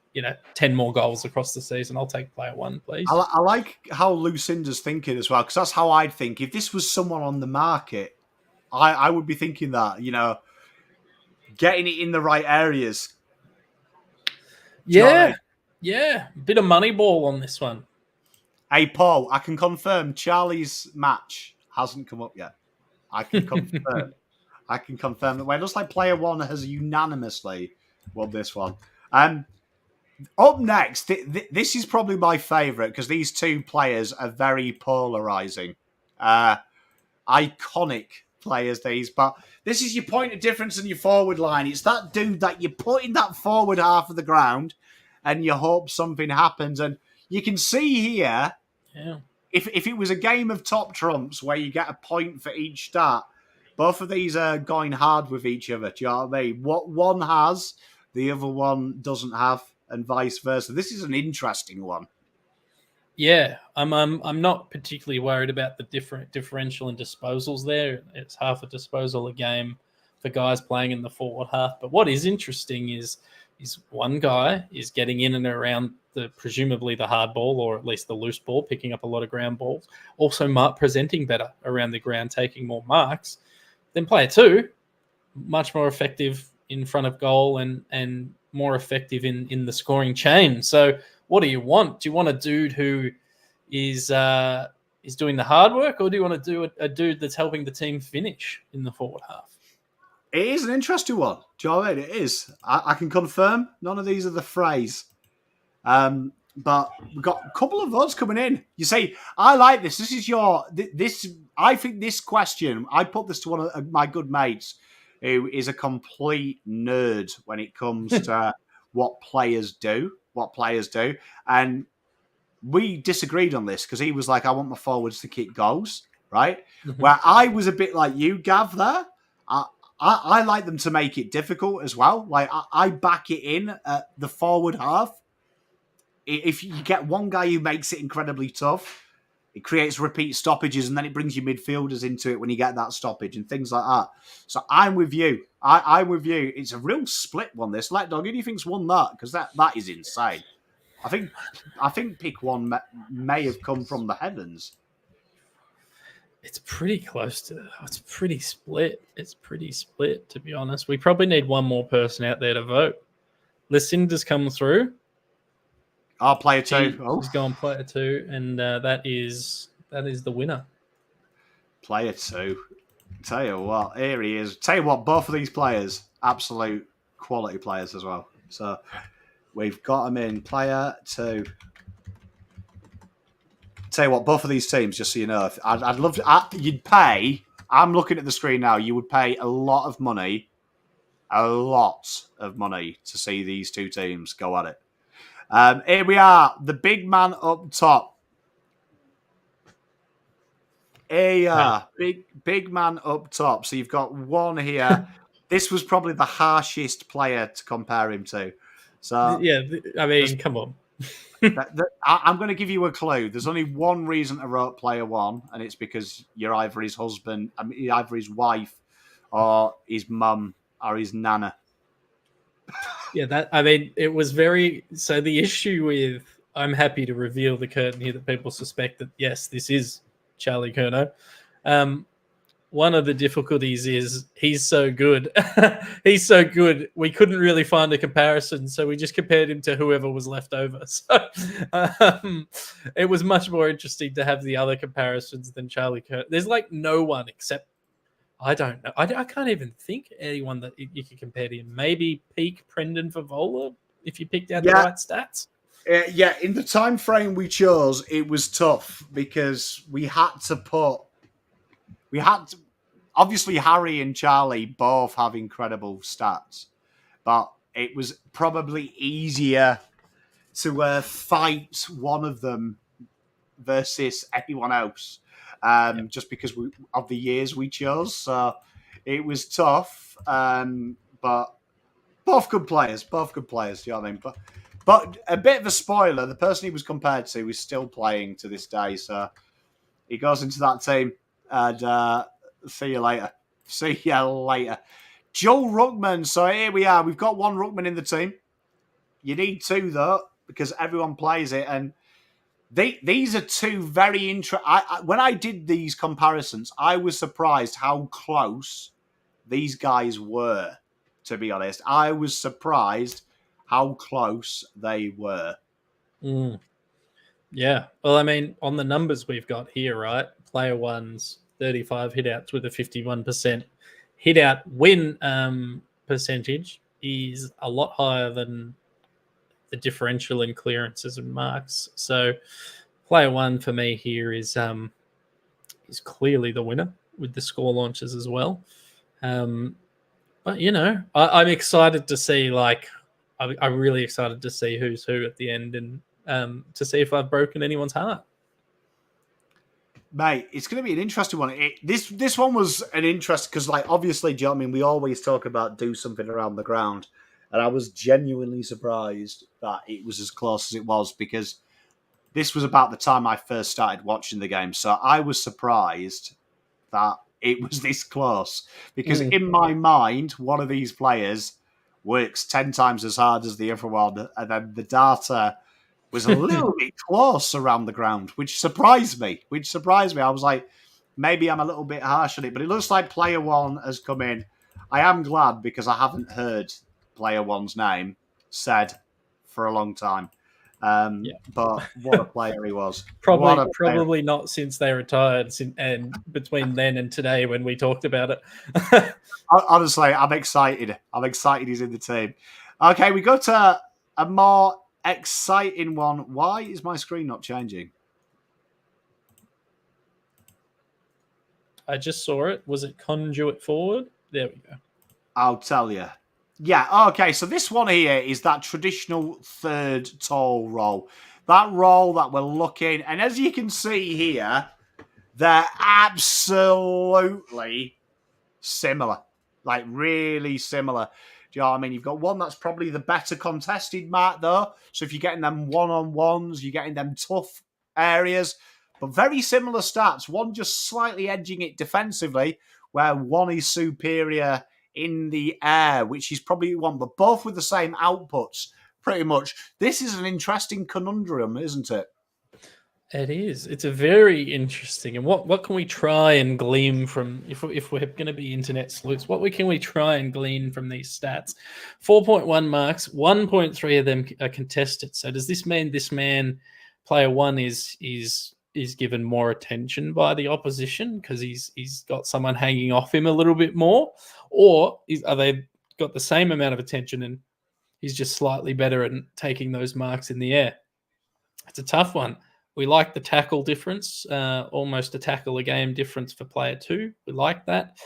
10 more goals across the season. I'll take player 1, please. I like how Lucinda's thinking as well, because that's how I'd think. If this was someone on the market, I would be thinking that, getting it in the right areas. Yeah. Yeah, a bit of money ball on this one. Hey, Paul, I can confirm Charlie's match hasn't come up yet. I can confirm. That. Well, it looks like player 1 has unanimously won this one. Up next, this is probably my favourite because these 2 players are very polarising. Iconic players, these. But this is your point of difference in your forward line. It's that dude that you put in that forward half of the ground and you hope something happens. And you can see here, if it was a game of top trumps where you get a point for each start, both of these are going hard with each other. Do you know what I mean? What one has, the other one doesn't have, and vice versa. This is an interesting one. Yeah, I'm not particularly worried about the differential in disposals there. It's half a disposal a game for guys playing in the forward half. But what is interesting is one guy is getting in and around presumably the hard ball, or at least the loose ball, picking up a lot of ground balls. Also, presenting better around the ground, taking more marks. Then player 2, much more effective in front of goal and more effective in the scoring chain. So what do you want? Do you want a dude who is doing the hard work, or do you want to do a dude that's helping the team finish in the forward half? It is an interesting one. Do you know what I mean? It is. I can confirm none of these are the phrase. But we've got a couple of votes coming in. You say, I like this. This is I think this question, I put this to one of my good mates. who is a complete nerd when it comes to what players do. And we disagreed on this because he was like, I want my forwards to kick goals, right? Mm-hmm. Where I was a bit like you, Gav, there. I like them to make it difficult as well. Like, I back it in at the forward half. If you get one guy who makes it incredibly tough, it creates repeat stoppages, and then it brings your midfielders into it when you get that stoppage and things like that. So I'm with you. I'm with you. It's a real split one, this. Let Dog, who do you think's won that? Because that is insane. I think pick one may have come from the heavens. It's pretty close to. It's pretty split. It's pretty split, to be honest. We probably need one more person out there to vote. Lucinda's come through. I'll player 2. She's gone player 2, and that is the winner. Player 2. Tell you what, here he is. Tell you what, both of these players, absolute quality players as well. So we've got them in player 2. Tell you what, both of these teams, just so you know, I'd love to. You'd pay. I'm looking at the screen now. You would pay a lot of money to see these two teams go at it. Here we are, the big man up top. Here you are, big man up top. So you've got one here. This was probably the harshest player to compare him to. So yeah, I mean, come on. I'm going to give you a clue. There's only one reason I wrote player 1, and it's because you're either his husband, either his wife, or his mum, or his nana. Yeah, it was very. So the issue with, I'm happy to reveal the curtain here that people suspect that yes, this is Charlie Curnow. One of the difficulties is he's so good. He's so good. We couldn't really find a comparison, so we just compared him to whoever was left over. So it was much more interesting to have the other comparisons than Charlie Curnow. There's like no one except, I don't know. I can't even think anyone that you could compare to him. Maybe peak Brendan Favola, if you picked out the right stats. Yeah, in the time frame we chose, it was tough because we had to. Obviously, Harry and Charlie both have incredible stats, but it was probably easier to fight one of them versus anyone else, just because of the years we chose. So it was tough, but both good players. Do you know what I mean? But a bit of a spoiler, the person he was compared to is still playing to this day. So he goes into that team, and see you later. Joel Ruckman. So here we are. We've got one Ruckman in the team. You need 2, though, because everyone plays it. And these are 2 very interesting. When I did these comparisons, I was surprised how close these guys were, to be honest. I was surprised how close they were. Yeah. Well, I mean, on the numbers we've got here, right? Player 1's 35 hitouts with a 51% hitout win percentage is a lot higher than the differential in clearances and marks. So player 1 for me here is clearly the winner with the score launches as well. But, you know, I'm excited to see, I'm really excited to see who's who at the end and to see if I've broken anyone's heart. Mate, it's going to be an interesting one. This one was an interest because, obviously, do you know what I mean? We always talk about do something around the ground. And I was genuinely surprised that it was as close as it was because this was about the time I first started watching the game. So I was surprised that it was this close because in my mind, one of these players works 10 times as hard as the other one. And then the data was a little bit close around the ground, which surprised me. I was like, maybe I'm a little bit harsh on it, but it looks like player 1 has come in. I am glad because I haven't heard player 1's name said for a long time. But what a player he was. Probably not since they retired and between then and today when we talked about it. Honestly, I'm excited. He's in the team. Okay, we go to a more exciting one. Why is my screen not changing? I just saw it. Was it conduit forward? There we go. I'll tell you. Yeah, okay, so this one here is that traditional third tall roll. That roll that we're looking, and as you can see here, they're absolutely similar. Like, really similar. Do you know what I mean? You've got one that's probably the better contested mark, though. So if you're getting them one-on-ones, you're getting them tough areas. But very similar stats. One just slightly edging it defensively, where one is superior in the air, which is probably one, but both with the same outputs, pretty much. This is an interesting conundrum, isn't it? It is. It's a very interesting. And what can we try and glean from, if we're going to be internet sleuths, can we try and glean from these stats? 4.1 marks, 1.3 of them are contested. So does this mean this man, player one, is given more attention by the opposition because he's got someone hanging off him a little bit more, or are they got the same amount of attention and he's just slightly better at taking those marks in the air? It's a tough one. We like the tackle difference, almost a tackle a game difference for player two. We like that.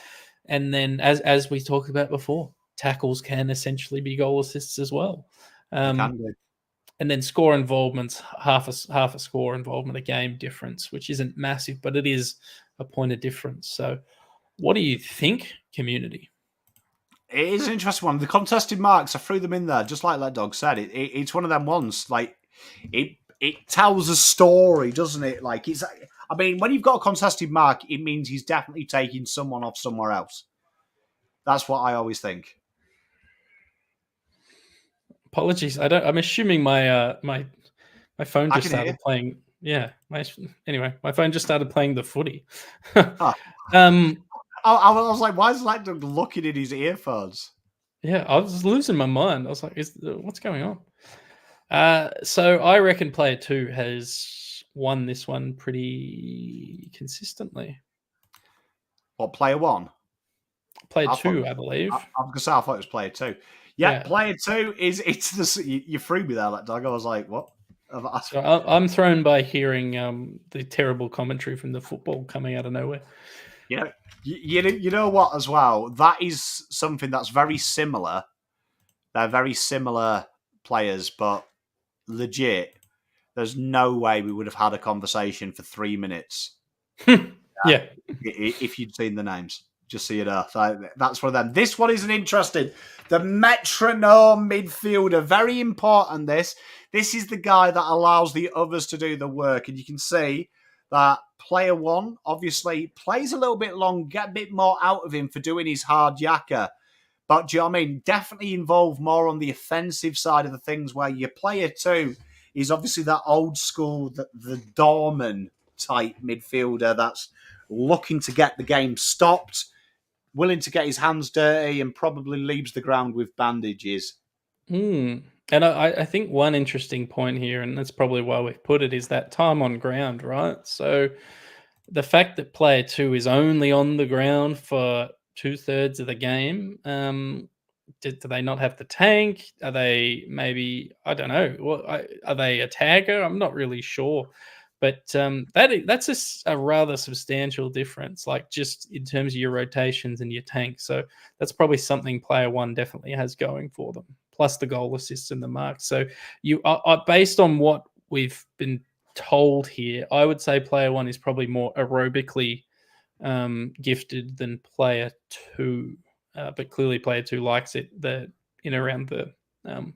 And then as we talked about before, tackles can essentially be goal assists as well. And then score involvement's half a score involvement, a game difference, which isn't massive, but it is a point of difference. So what do you think, community? It is an interesting one. The contested marks, I threw them in there, just like that dog said. It's one of them ones, like, it tells a story, doesn't it? Like, I mean, when you've got a contested mark, it means he's definitely taking someone off somewhere else. That's what I always think. Apologies, I'm assuming my my phone just started playing. Yeah, my phone just started playing the footy. I was like, why is that dog looking in his earphones? Yeah, I was losing my mind. I was like, what's going on? So I reckon player two has won this one pretty consistently. What, player one? Player two, I believe. I was gonna say I thought it was player two. Yeah, player two you threw me there, that dog. I was like, what? So I'm thrown by hearing the terrible commentary from the football coming out of nowhere. You know what, as well? That is something that's very similar. They're very similar players, but legit, there's no way we would have had a conversation for 3 minutes. Yeah. If you'd seen the names. Just so you know. That's one of them. This one isn't interesting. The metronome midfielder. Very important, this. This is the guy that allows the others to do the work. And you can see that player one obviously plays a little bit long, get a bit more out of him for doing his hard yakka. But do you know what I mean? Definitely involved more on the offensive side of the things, where your player two is obviously that old school, the doorman type midfielder that's looking to get the game stopped, willing to get his hands dirty, and probably leaves the ground with bandages. And I think one interesting point here, and that's probably why we've put it, is that time on ground, right? So the fact that player two is only on the ground for 2/3 of the game, do they not have the tank? Are they maybe, I don't know, are they a tagger? I'm not really sure. But that's a rather substantial difference, like just in terms of your rotations and your tank. So that's probably something player one definitely has going for them, plus the goal assists and the marks. So you are based on what we've been told here, I would say player one is probably more aerobically gifted than player two. But clearly player two likes it in around the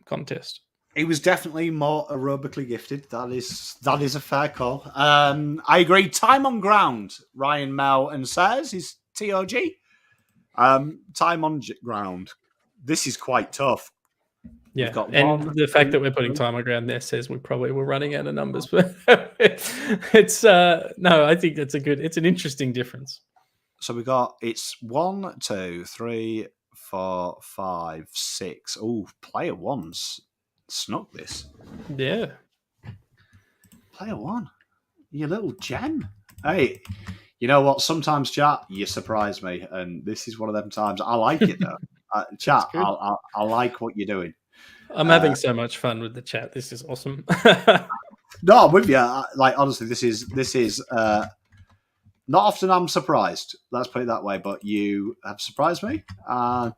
contest. He was definitely more aerobically gifted. That is a fair call. I agree. Time on ground, Ryan Mel says, is TOG. Time on ground. This is quite tough. Yeah, and the fact that we're putting time on ground there says we probably were running out of numbers. But it's no, I think it's an interesting difference. So it's 1, 2, 3, 4, 5, 6. Oh, player one's snuck this. Yeah. Player one. You little gem. Hey, you know what? Sometimes, chat, you surprise me. And this is one of them times. I like it, though. Chat, I like what you're doing. I'm having so much fun with the chat. This is awesome. No, I'm with you. Like, honestly, this is not often I'm surprised. Let's put it that way. But you have surprised me. And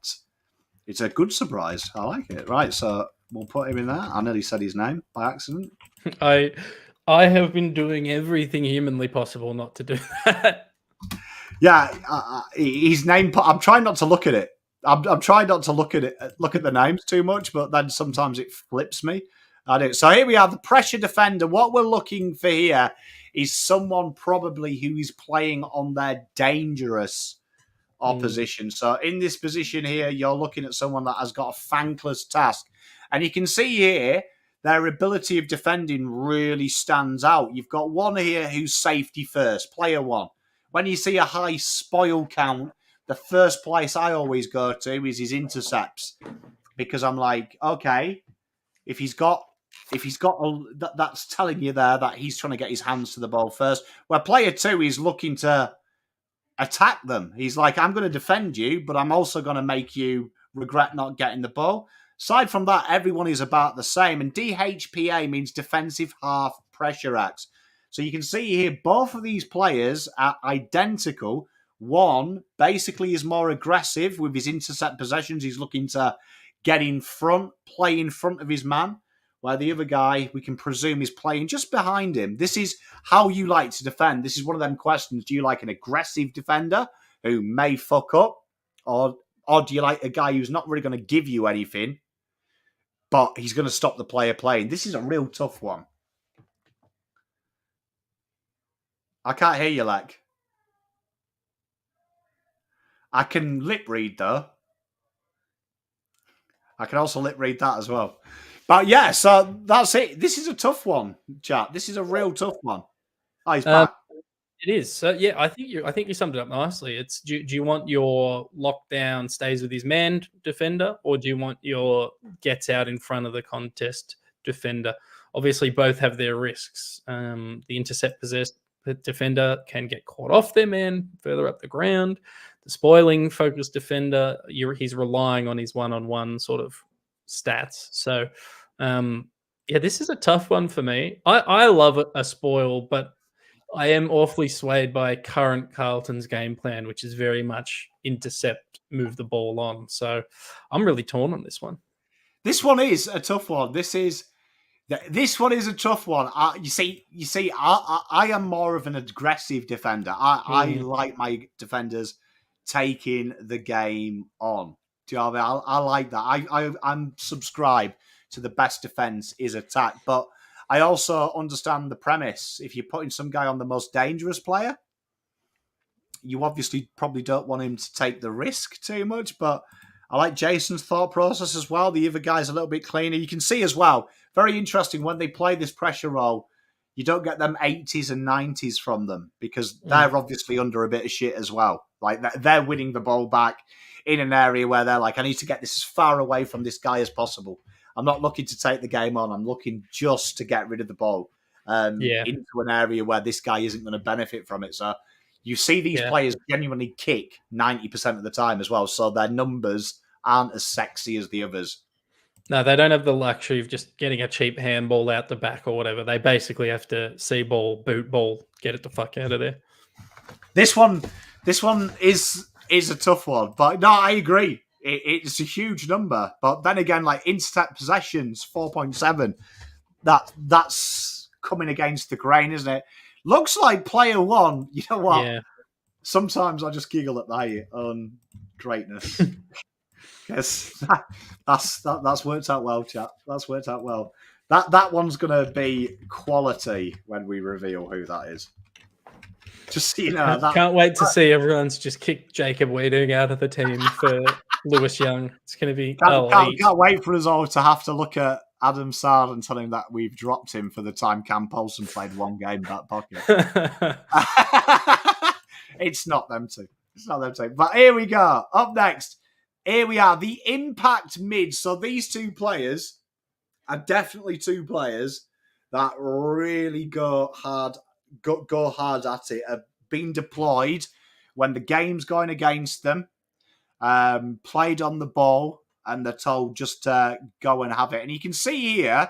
It's a good surprise. I like it. Right, so we'll put him in there. I nearly said his name by accident. I have been doing everything humanly possible not to do that. Yeah, his name. I'm trying not to look at it. I'm trying not to look at it. Look at the names too much, but then sometimes it flips me. I do. So here we are, the pressure defender. What we're looking for here is someone probably who is playing on their dangerous opposition. So in this position here, you're looking at someone that has got a thankless task. And you can see here, their ability of defending really stands out. You've got one here who's safety first, player one. When you see a high spoil count, the first place I always go to is his intercepts. Because I'm like, okay, if he's got that's telling you there that he's trying to get his hands to the ball first. Where player two is looking to attack them. He's like, I'm going to defend you, but I'm also going to make you regret not getting the ball. Aside from that, everyone is about the same. And DHPA means defensive half pressure acts. So you can see here, both of these players are identical. One basically is more aggressive with his intercept possessions. He's looking to get in front, play in front of his man. While the other guy, we can presume, is playing just behind him. This is how you like to defend. This is one of them questions. Do you like an aggressive defender who may fuck up? Or do you like a guy who's not really going to give you anything, but he's going to stop the player playing? This is a real tough one. I can't hear you, Lek. I can lip read, though. I can also lip read that as well. But yeah, so that's it. This is a tough one, chat. This is a real tough one. Oh, he's back. It is. So yeah, I think you summed it up nicely. It's do you want your lockdown stays with his man defender, or do you want your gets out in front of the contest defender? Obviously, both have their risks. The intercept possessed defender can get caught off their man further up the ground. The spoiling focused defender, he's relying on his one-on-one sort of stats. So, yeah, this is a tough one for me. I love a spoil, but I am awfully swayed by current Carlton's game plan, which is very much intercept, move the ball on. So I'm really torn on this one. This one is a tough one. This one is a tough one. You see, I am more of an aggressive defender. I like my defenders taking the game on. Do you know what I mean? I like that. I'm subscribed to the best defense is attack, but I also understand the premise. If you're putting some guy on the most dangerous player, you obviously probably don't want him to take the risk too much, but I like Jason's thought process as well. The other guy's a little bit cleaner. You can see as well, very interesting, when they play this pressure role, you don't get them 80s and 90s from them because they're obviously under a bit of shit as well. Like they're winning the ball back in an area where they're like, I need to get this as far away from this guy as possible. I'm not looking to take the game on. I'm looking just to get rid of the ball into an area where this guy isn't going to benefit from it. So you see these players genuinely kick 90% of the time as well. So their numbers aren't as sexy as the others. No, they don't have the luxury of just getting a cheap handball out the back or whatever. They basically have to see ball, boot ball, get it the fuck out of there. This one is a tough one. But no, I agree. It's a huge number, but then again, like intercept possessions, 4.7. That's coming against the grain, isn't it? Looks like player one. You know what? Yeah. Sometimes I just giggle at my own greatness. Yes, that's worked out well, chat. That's worked out well. That one's gonna be quality when we reveal who that is. Just so you know, can't wait to see everyone's just kicked Jacob Wieding out of the team for Lewis Young. It's going to be can't wait for us all to have to look at Adam Sard and tell him that we've dropped him for the time Cam Paulson played one game back pocket. It's not them two. It's not them two. But here we go. Up next, here we are. The Impact mid. So these two players are definitely two players that really go hard at it, have been deployed when the game's going against them, played on the ball, and they're told just to go and have it. And you can see here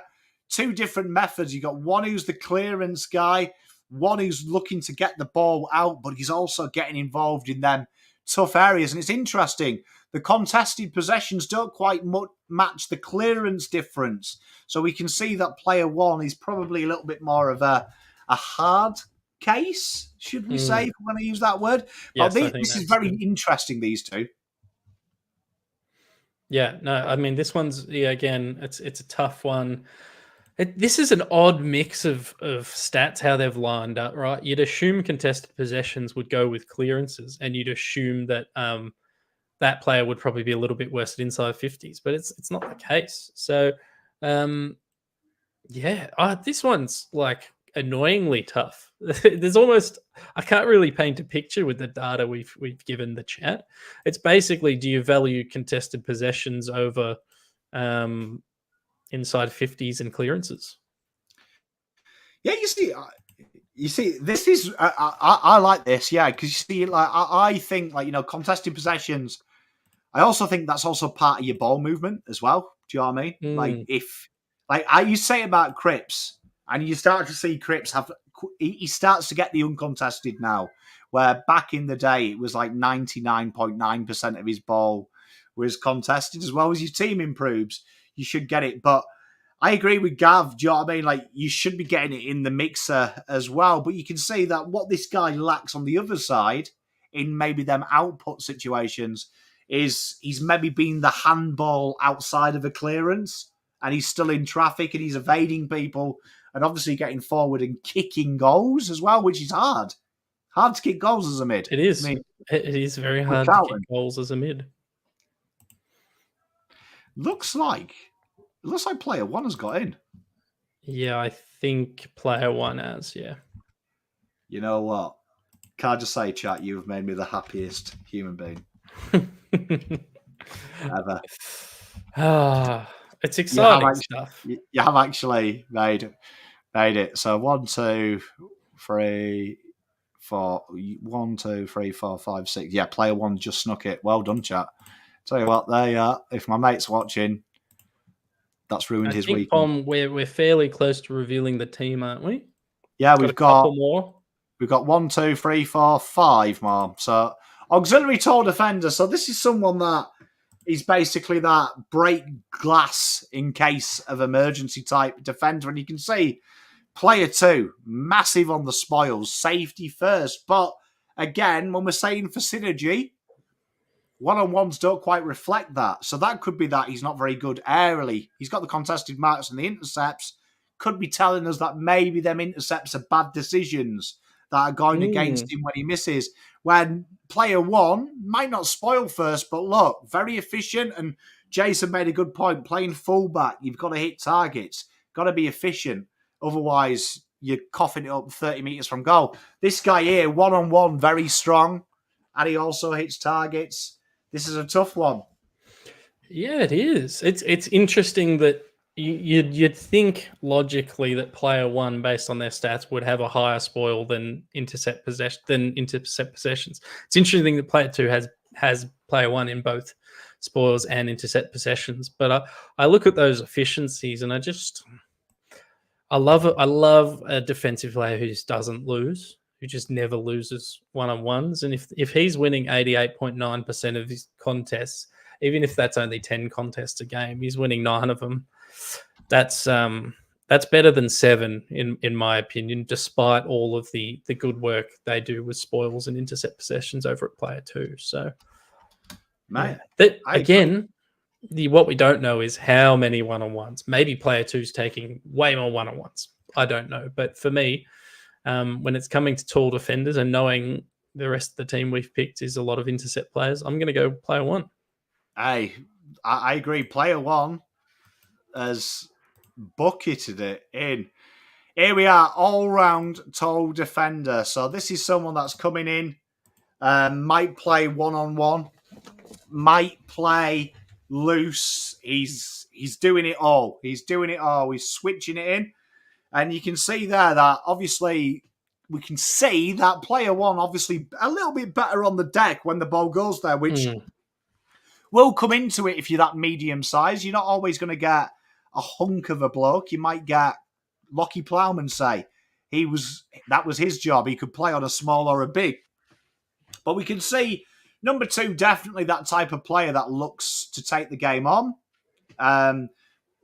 two different methods. You've got one who's the clearance guy, one who's looking to get the ball out, but he's also getting involved in them tough areas. And it's interesting. the contested possessions don't quite match the clearance difference. So we can see that player 1 is probably a little bit more of a hard case, should we say, if we're going to use that word. Yes, But this is very interesting, these two. Yeah, no, I mean, this one's, again, it's a tough one. This is an odd mix of stats, how they've lined up, right? You'd assume contested possessions would go with clearances, and you'd assume that that player would probably be a little bit worse at inside 50s, but it's not the case. So, this one's like annoyingly tough. There's almost, I can't really paint a picture with the data we've given the chat. It's basically, do you value contested possessions over inside 50s and clearances? Yeah, you see, this is I like this, yeah, because you see, like I think, like, you know, contested possessions. I also think that's also part of your ball movement as well. Do you know what I mean? Like if, like you say about Cripps, and you start to see Cripps he starts to get the uncontested now, where back in the day it was like 99.9% of his ball was contested. As well as your team improves, you should get it. But I agree with Gav. Do you know what I mean? Like, you should be getting it in the mixer as well. But you can see that what this guy lacks on the other side in maybe them output situations is he's maybe been the handball outside of a clearance, and he's still in traffic and he's evading people and obviously getting forward and kicking goals as well, which is hard. Hard to kick goals as a mid. It is. I mean, it is very hard to kick goals as a mid. Looks like player 1 has got in. Yeah, I think player 1 has, yeah. You know what? Can I just say, chat, you've made me the happiest human being ever. It's exciting stuff. You have actually made it. So 1, 2, 3, 4. 1, 2, 3, 4, 5, 6. Yeah, player 1 just snuck it. Well done, chat. Tell you what, there you are. If my mate's watching, that's ruined his weekend. Tom, we're fairly close to revealing the team, aren't we? Yeah, we've got a couple more. We've got 1, 2, 3, 4, 5 more. So auxiliary tall defender. So this is someone that is basically that break glass in case of emergency type defender. And you can see player 2, massive on the spoils, safety first. But again, when we're saying for synergy, one-on-ones don't quite reflect that. So that could be that he's not very good aerially. He's got the contested marks and the intercepts. Could be telling us that maybe them intercepts are bad decisions that are going against him when he misses. When player 1 might not spoil first, but look, very efficient. And Jason made a good point. Playing fullback, you've got to hit targets. Got to be efficient. Otherwise, you're coughing it up 30 metres from goal. This guy here, one-on-one, very strong. And he also hits targets. This is a tough one. Yeah, it is. It's interesting that you'd think logically that player 1, based on their stats, would have a higher spoil than intercept possessions. It's interesting that player 2 has player 1 in both spoils and intercept possessions. But I look at those efficiencies and I love a defensive player who just doesn't lose, who just never loses one-on-ones. And if he's winning 88.9% of his contests, even if that's only 10 contests a game, he's winning 9 of them. That's better than 7 in my opinion, despite all of the good work they do with spoils and intercept possessions over at player 2. So, mate, what we don't know is how many one-on-ones. Maybe player 2's taking way more one-on-ones. I don't know, but for me, when it's coming to tall defenders and knowing the rest of the team we've picked is a lot of intercept players, I'm going to go player 1. I agree. Player 1 has bucketed it in. Here we are, all-round tall defender. So this is someone that's coming in, might play one-on-one, might play loose. He's doing it all. He's switching it in. And you can see there that obviously we can see that player 1 obviously a little bit better on the deck when the ball goes there, which will come into it if you're that medium size. You're not always going to get a hunk of a bloke. You might get Lockie Plowman, say. That was his job. He could play on a small or a big. But we can see Number 2, definitely that type of player that looks to take the game on.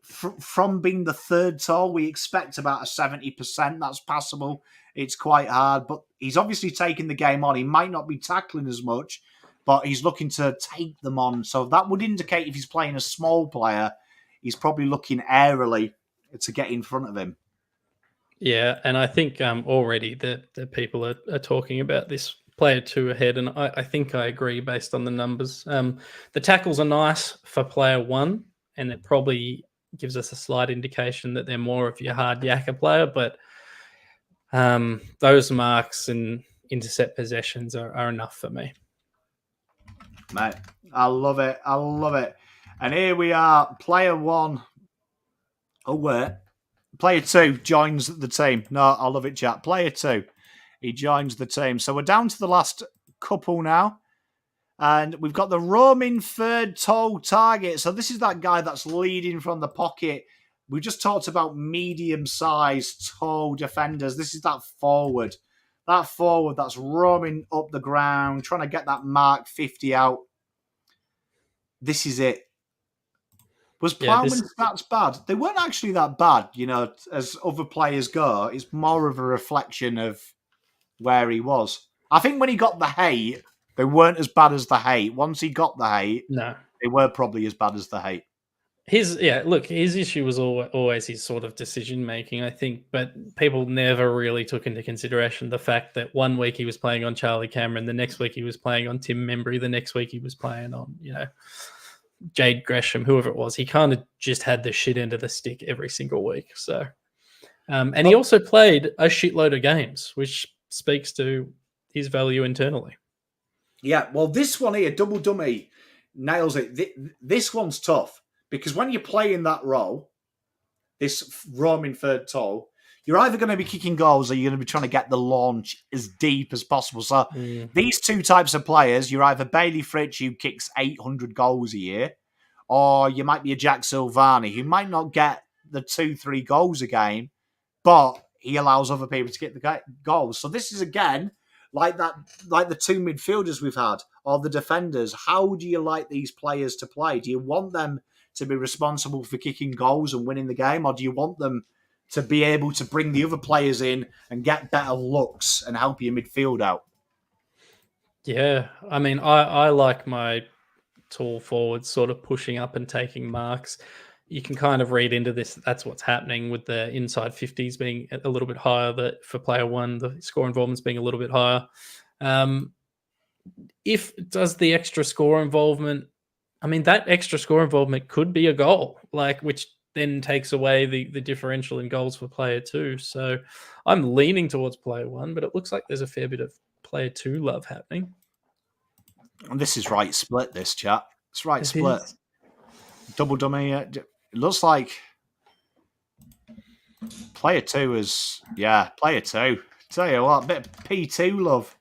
From being the third tall, we expect about a 70%. That's passable. It's quite hard, but he's obviously taking the game on. He might not be tackling as much, but he's looking to take them on. So that would indicate if he's playing a small player, he's probably looking airily to get in front of him. Yeah, and I think already the people are talking about this player 2 ahead, and I think I agree based on the numbers. The tackles are nice for player 1, and it probably gives us a slight indication that they're more of your hard yakka player, but those marks and intercept possessions are enough for me. Mate, I love it. I love it. And here we are, player 1. Oh, wait. Player 2 joins the team. No, I love it, chat. Player 2, he joins the team. So we're down to the last couple now. And we've got the roaming third tall target. So this is that guy that's leading from the pocket. We just talked about medium-sized tall defenders. This is that forward. That forward that's roaming up the ground, trying to get that mark 50 out. This is it. Was Plowman's stats bad? They weren't actually that bad, as other players go. It's more of a reflection of where he was. I think when he got the hate, they weren't as bad as the hate. Once he got the hate, no, they were probably as bad as the hate. His issue was always his sort of decision making, I think, but people never really took into consideration the fact that 1 week he was playing on Charlie Cameron, the next week he was playing on Tim Membry, the next week he was playing on, Jade Gresham, whoever it was. He kind of just had the shit end of the stick every single week. So, and he also played a shitload of games, which speaks to his value internally. Yeah, well, this one here, double dummy, nails it. This one's tough because when you're playing that role, this roaming third tall, you're either going to be kicking goals or you're going to be trying to get the launch as deep as possible. So these 2 types of players, you're either Bailey Fritsch, who kicks 800 goals a year, or you might be a Jack Silvani, who might not get the 2-3 goals a game, but he allows other people to get the goals. So this is, again, like the 2 midfielders we've had, or the defenders. How do you like these players to play? Do you want them to be responsible for kicking goals and winning the game, or do you want them to be able to bring the other players in and get better looks and help your midfield out? Yeah, I mean, I like my tall forwards sort of pushing up and taking marks. You can kind of read into this. That's what's happening with the inside 50s being a little bit higher. That for player 1, the score involvement's being a little bit higher. If does the extra score involvement, I mean, that extra score involvement could be a goal, which then takes away the differential in goals for player 2. So I'm leaning towards player 1, but it looks like there's a fair bit of player 2 love happening. And this is right split, this chat. It's right split. Double dummy. It looks like player 2 is, player 2. Tell you what, a bit of P2 love.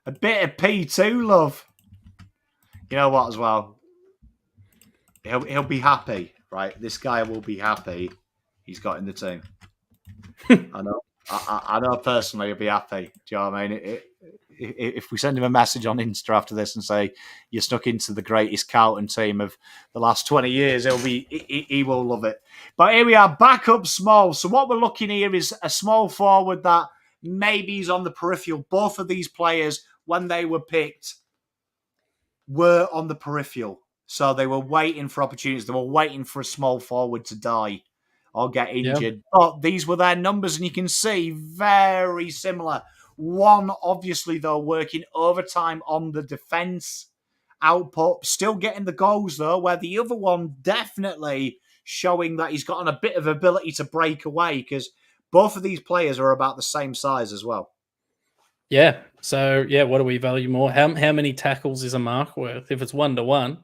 A bit of P2 love. You know what, as well? He'll be happy, right? This guy will be happy he's got in the team. I know personally he'll be happy. Do you know what I mean? If we send him a message on Insta after this and say you're stuck into the greatest Carlton team of the last 20 years, he will love it. But here we are, back up small. So what we're looking here is a small forward that maybe is on the peripheral. Both of these players, when they were picked, were on the peripheral. So they were waiting for opportunities. They were waiting for a small forward to die or get injured. Yep. But these were their numbers, and you can see very similar. One, obviously, though, working overtime on the defence output, still getting the goals, though, where the other one definitely showing that he's got a bit of ability to break away, because both of these players are about the same size as well. Yeah. So, what do we value more? How many tackles is a mark worth? If it's 1-to-1,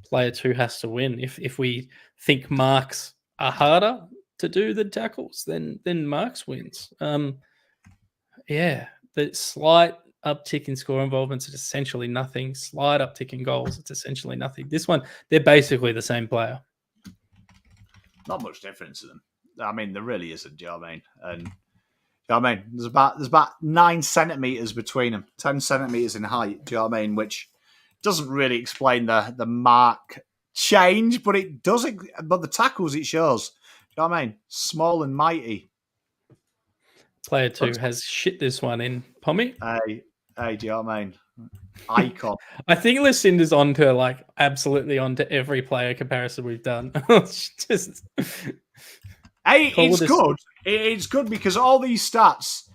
player 2 has to win. If we think marks are harder to do than tackles, then marks wins. The slight uptick in score involvements is essentially nothing. Slight uptick in goals, it's essentially nothing. This one, they're basically the same player. Not much difference in them. I mean, there really isn't. Do you know what I mean? And you know what I mean? There's about 9 centimeters between them, 10 centimeters in height. Do you know what I mean? Which Doesn't really explain the mark change, but it does. But the tackles it shows. You know what I mean? Small and mighty. Player 2 has shit this one in, Pommy. Hey, do you know what I mean? Icon. I think Lucinda's onto absolutely onto every player comparison we've done. Just hey, it's good. It's good because all these stats,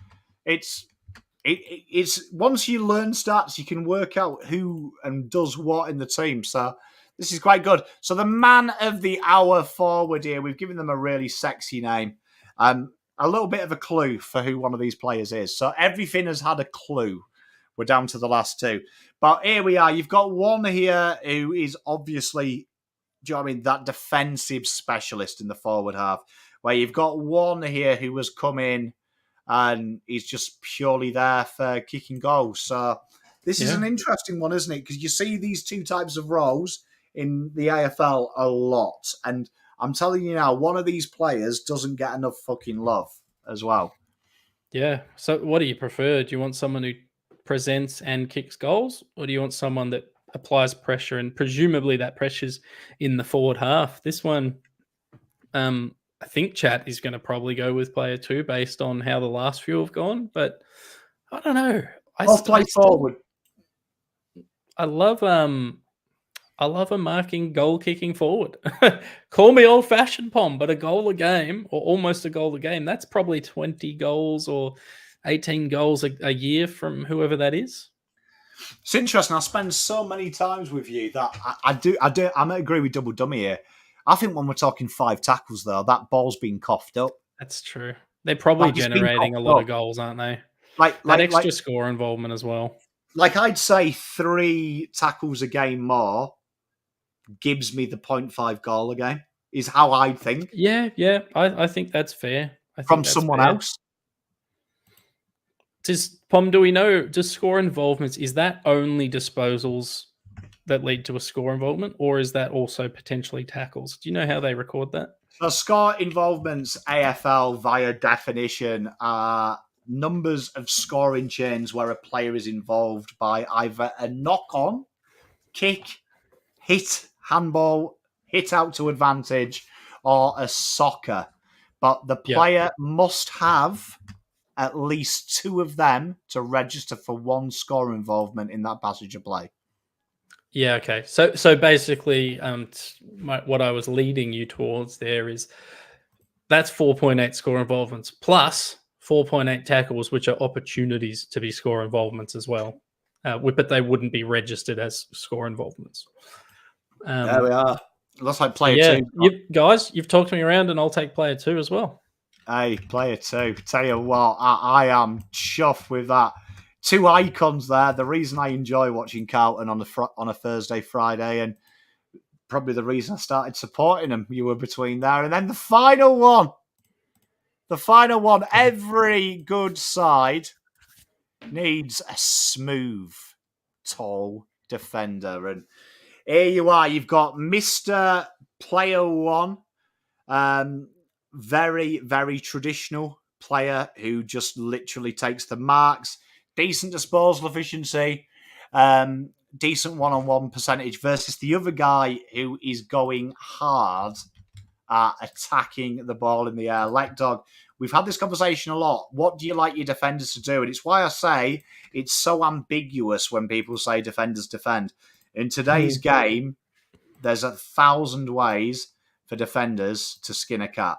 it's once you learn stats, you can work out who and does what in the team. So this is quite good. So the man of the hour forward here, we've given them a really sexy name. A little bit of a clue for who one of these players is. So everything has had a clue. We're down to the last two. But here we are. You've got one here who is obviously, do you know what I mean, that defensive specialist in the forward half. Where you've got one here who has come in and he's just purely there for kicking goals. So this is an interesting one, isn't it? Because you see these two types of roles in the AFL a lot. And I'm telling you now, one of these players doesn't get enough fucking love as well. Yeah. So what do you prefer? Do you want someone who presents and kicks goals? Or do you want someone that applies pressure and presumably that pressure's in the forward half? This one, I think chat is going to probably go with player 2 based on how the last few have gone. But I don't know. I'll play forward. I love a marking goal kicking forward. Call me old fashioned, Pom, but a goal a game or almost a goal a game, that's probably 20 goals or 18 goals a year from whoever that is. It's interesting. I spend so many times with you that I might agree with Double Dummy here. I think when we're talking 5 tackles, though, that ball's been coughed up. That's true. They're probably generating a lot of goals, aren't they? Like extra score involvement as well. Like I'd say 3 tackles a game more gives me the 0.5 goal a game, is how I think. Yeah. I think that's fair. From someone else. Pom, do we know, does score involvements, is that only disposals that lead to a score involvement, or is that also potentially tackles? Do you know how they record that? So score involvements, AFL, via definition, are numbers of scoring chains where a player is involved by either a knock-on, kick, hit, handball, hit out to advantage, or a soccer. But the player must have at least 2 of them to register for 1 score involvement in that passage of play. Yeah, okay. So basically, what I was leading you towards there is that's 4.8 score involvements plus 4.8 tackles, which are opportunities to be score involvements as well. But they wouldn't be registered as score involvements. There we are. Looks like player 2. Guys, you've talked me around, and I'll take player 2 as well. Hey, player 2. Tell you what, I am chuffed with that. 2 icons there. The reason I enjoy watching Carlton on a Thursday, Friday, and probably the reason I started supporting them. You were between there. And then the final one. Every good side needs a smooth, tall defender. And here you are. You've got Mr. Player 1. Very, very traditional player who just literally takes the marks. Decent disposal efficiency, decent one-on-one percentage versus the other guy who is going hard at attacking the ball in the air. Like Dog, we've had this conversation a lot. What do you like your defenders to do? And it's why I say it's so ambiguous when people say defenders defend. In today's game, there's 1,000 ways for defenders to skin a cat.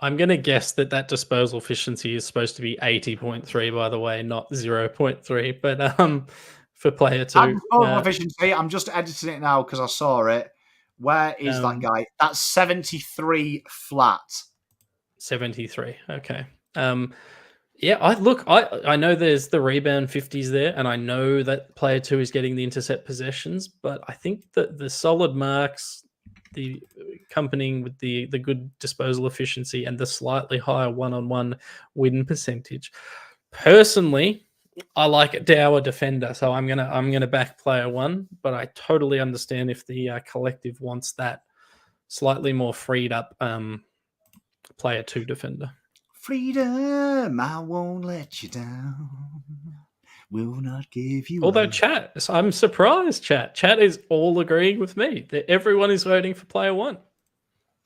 I'm going to guess that disposal efficiency is supposed to be 80.3, by the way, not 0.3. But for player 2. Disposal efficiency, I'm just editing it now because I saw it. Where is that guy? That's 73 flat. 73, okay. I know there's the rebound 50s there, and I know that player 2 is getting the intercept possessions, but I think that the solid marks, the accompanying with the good disposal efficiency and the slightly higher one-on-one win percentage. Personally, I like a dour defender, so I'm gonna back player 1, but I totally understand if the collective wants that slightly more freed up player 2 defender. Freedom, I won't let you down. will not give you Although up. chat, I'm surprised. Chat is all agreeing with me that everyone is voting for player 1.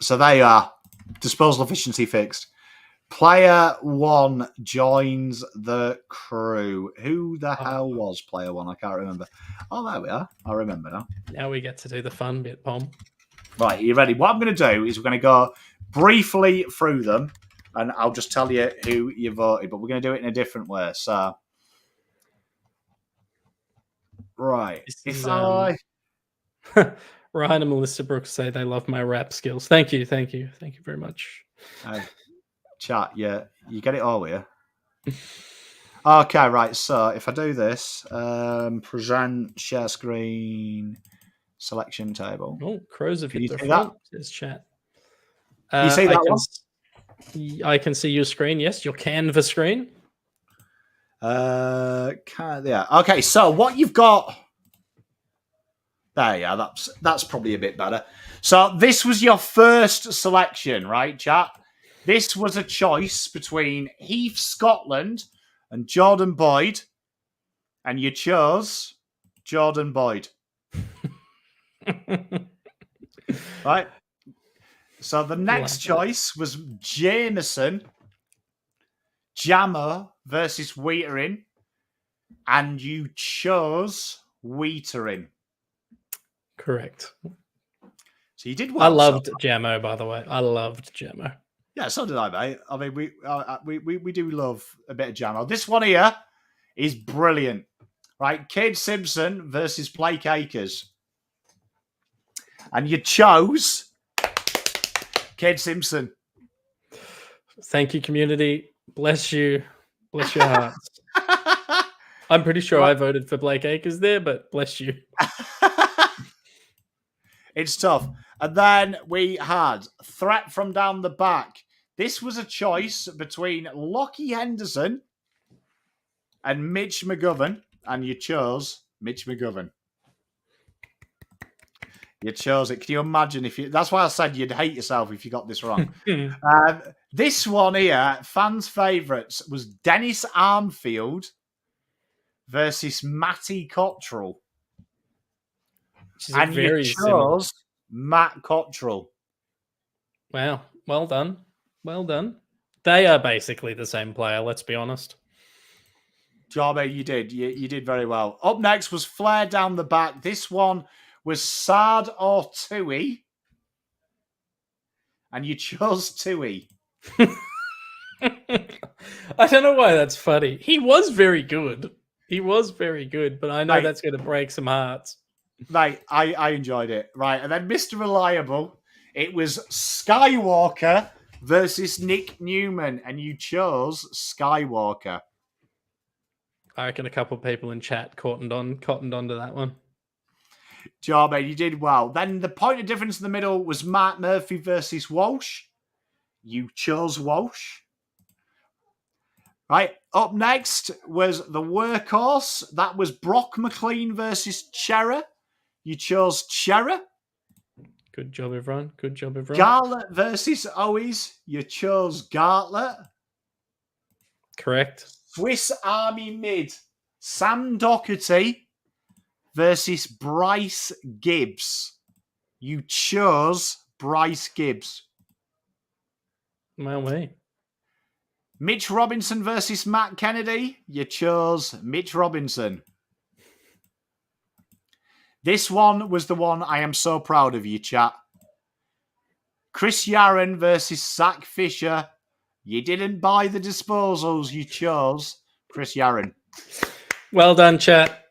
So there you are. Disposal efficiency fixed. Player 1 joins the crew. Who the hell was player 1? I can't remember. Oh, there we are. I remember now. Now we get to do the fun bit, Pom. Right, are you ready? What I'm going to do is we're going to go briefly through them, and I'll just tell you who you voted, but we're going to do it in a different way. So, right. This is, Ryan and Melissa Brooks say they love my rap skills. Thank you very much. Chat, yeah, you get it all here. Okay, right. So if I do this, present, share screen, selection table. Oh, crows have Can hit you the see front. Says chat. You see that one? I can see your screen. Yes, your canvas screen. Yeah. Okay, so what you've got. There, yeah, that's probably a bit better. So this was your first selection, right, chat? This was a choice between Heath Scotland and Jordan Boyd, and you chose Jordan Boyd. Right? So the next choice was Jameson, Jammer versus Wheaterin, and you chose Wheaterin. Correct. So you did well. I loved Jammo, by the way. I loved Jammo. Yeah, so did I, mate. I mean, we do love a bit of Jammo. This one here is brilliant, right? Cade Simpson versus Blake Acres, and you chose Cade Simpson. Thank you, community. Bless you. Bless your hearts. I'm pretty sure I voted for Blake Acres there, but bless you. It's tough. And then we had Threat from Down the Back. This was a choice between Lockie Henderson and Mitch McGovern, and you chose Mitch McGovern. You chose it. Can you imagine if you... That's why I said you'd hate yourself if you got this wrong. This one here, fans' favourites, was Dennis Armfield versus Matty Cottrell. And you chose Matt Cottrell. Wow. Well done. Well done. They are basically the same player, let's be honest. Jobby, you did. You did very well. Up next was Flair Down the Back. This one was Sard or Tui. And you chose Tui. I don't know why that's funny. He was very good. But I know that's going to break some hearts. Right, I enjoyed it. Right, and then Mr. Reliable, it was Skywalker versus Nick Newman, and you chose Skywalker. I reckon a couple of people in chat cottoned on to that one. Job, mate, you did well. Then the point of difference in the middle was Mark Murphy versus Walsh. You chose Walsh. Right, up next was the workhorse. That was Brock McLean versus Chera. You chose Chera. Good job, everyone. Gartlett versus Owies. You chose Gartlett. Correct. Swiss Army Mid. Sam Doherty versus Bryce Gibbs. You chose Bryce Gibbs. Well, me. Mitch Robinson versus Matt Kennedy. You chose Mitch Robinson. This one was the one I am so proud of you, chat. Chris Yarren versus Zach Fisher. You didn't buy the disposals. You chose Chris Yarren. Well done, chat.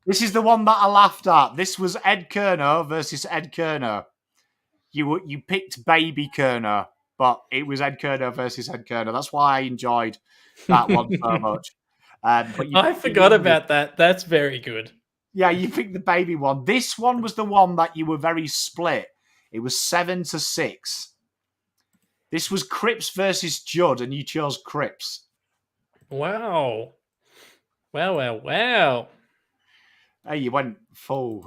This is the one that I laughed at. This was Ed Kerner versus Ed Kerner. You picked Baby Kerner, but it was Ed Kerner versus Ed Kerner. That's why I enjoyed that one so much. But I forgot about that. That's very good. Yeah, you picked the baby one. This one was the one that you were very split. It was 7-6. This was Cripps versus Judd, and you chose Cripps. Wow. Wow. Hey, you went full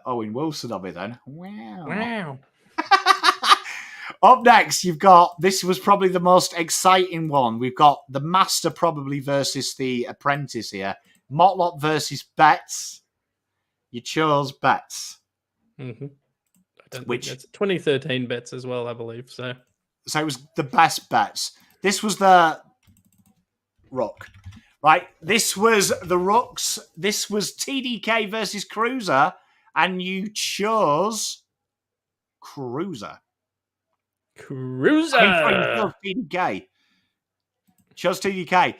Owen Wilson of it then. Wow. Up next, you've got, this was probably the most exciting one. We've got the Master probably versus the Apprentice here. Motlop versus Betts. You chose Betts. Mm-hmm. I don't Which, think that's 2013 bets as well, I believe. So it was the best Betts. This was the Rook. Right? This was the Rooks. This was TDK versus Cruiser. And you chose Cruiser. Cruiser. You chose TDK. Chose TDK.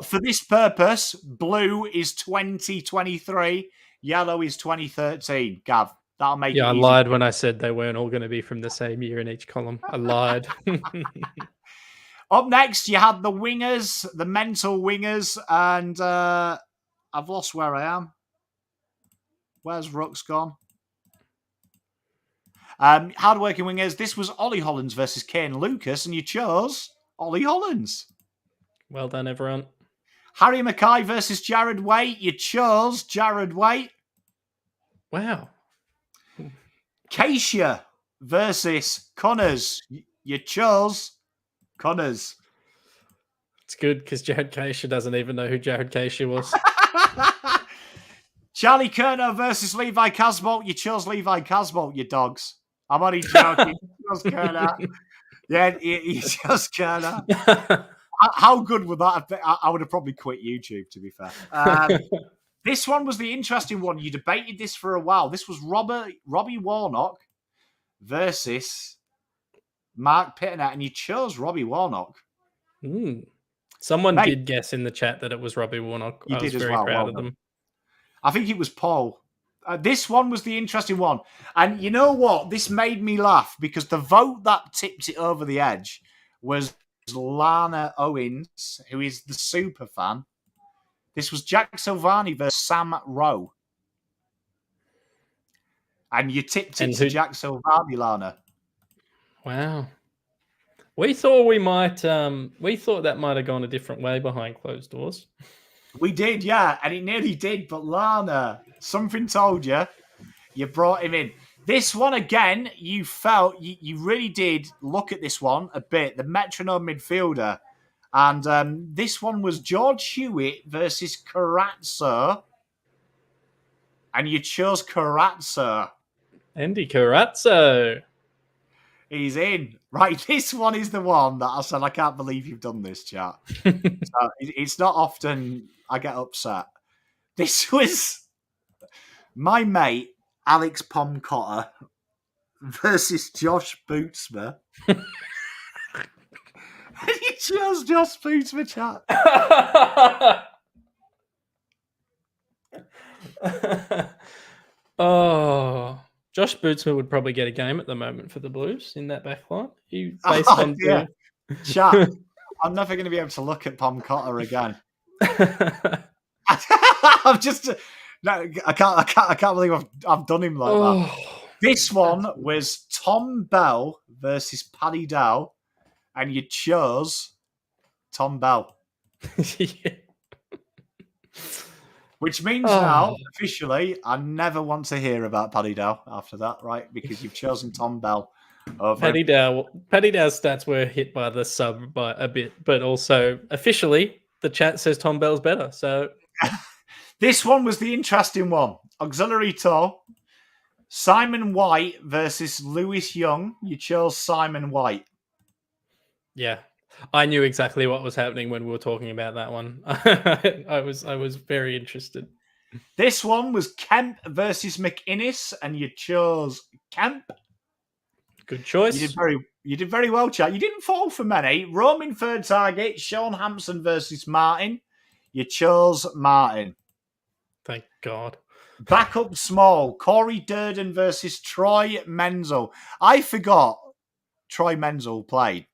For this purpose, blue is 2023, yellow is 2013. Gav, that'll make it easy. I lied when I said they weren't all going to be from the same year in each column. I lied. Up next, you had the wingers, the mental wingers, and I've lost where I am. Where's Rooks gone? Hardworking wingers. This was Ollie Hollands versus Kane Lucas, and you chose Ollie Hollands. Well done, everyone. Harry Mackay versus Jared Waite. You chose Jared Waite. Wow. Keisha versus Connors. You chose Connors. It's good because Jared Keisha doesn't even know who Jared Keisha was. Charlie Kerner versus Levi Casbolt. You chose Levi Casbolt, you dogs. I'm only joking. You chose Kerner. Yeah, you chose Kerner. How good would that have been? I would have probably quit YouTube, to be fair. This one was the interesting one. You debated this for a while. This was Robbie Warnock versus Mark Pitternet, and you chose Robbie Warnock. Someone did guess in the chat that it was Robbie Warnock. I was very proud of them. I think it was Paul. This one was the interesting one. And you know what? This made me laugh because the vote that tipped it over the edge was Lana Owens, who is the super fan. This was Jack Silvani versus Sam Rowe. And you tipped it to Jack Silvani, Lana. Wow. We thought that might have gone a different way behind closed doors. We did, yeah, and it nearly did, but Lana, something told you. You brought him in. This one, again, you felt, you really did look at this one a bit, the metronome midfielder. And this one was George Hewitt versus Carazzo. And you chose Carazzo. Andy Carazzo. He's in. Right, this one is the one that I said, I can't believe you've done this, chat. So it's not often I get upset. This was my mate, Alex Pomcotter, versus Josh Bootsma. And he chose Josh Bootsma, chat. Oh... Josh Bootsma would probably get a game at the moment for the Blues in that backline. Chat, I'm never going to be able to look at Pomcotter again. I'm just no, I can't believe I've done him like that. This one was Tom Bell versus Paddy Dow, and you chose Tom Bell. Yeah. Which means now, officially, I never want to hear about Paddy Dow after that, right? Because you've chosen Tom Bell over Paddy Dow's stats were hit by the sub by a bit, but also officially the chat says Tom Bell's better. So this one was the interesting one. Auxiliary toe. Simon White versus Lewis Young. You chose Simon White. Yeah. I knew exactly what was happening when we were talking about that one. I was very interested. This one was Kemp versus McInnes, and you chose Kemp. Good choice. You did very well, chat. You didn't fall for many. Roaming third target, Sean Hampson versus Martin. You chose Martin. Thank God. Backup small, Corey Durden versus Troy Menzel. I forgot Troy Menzel played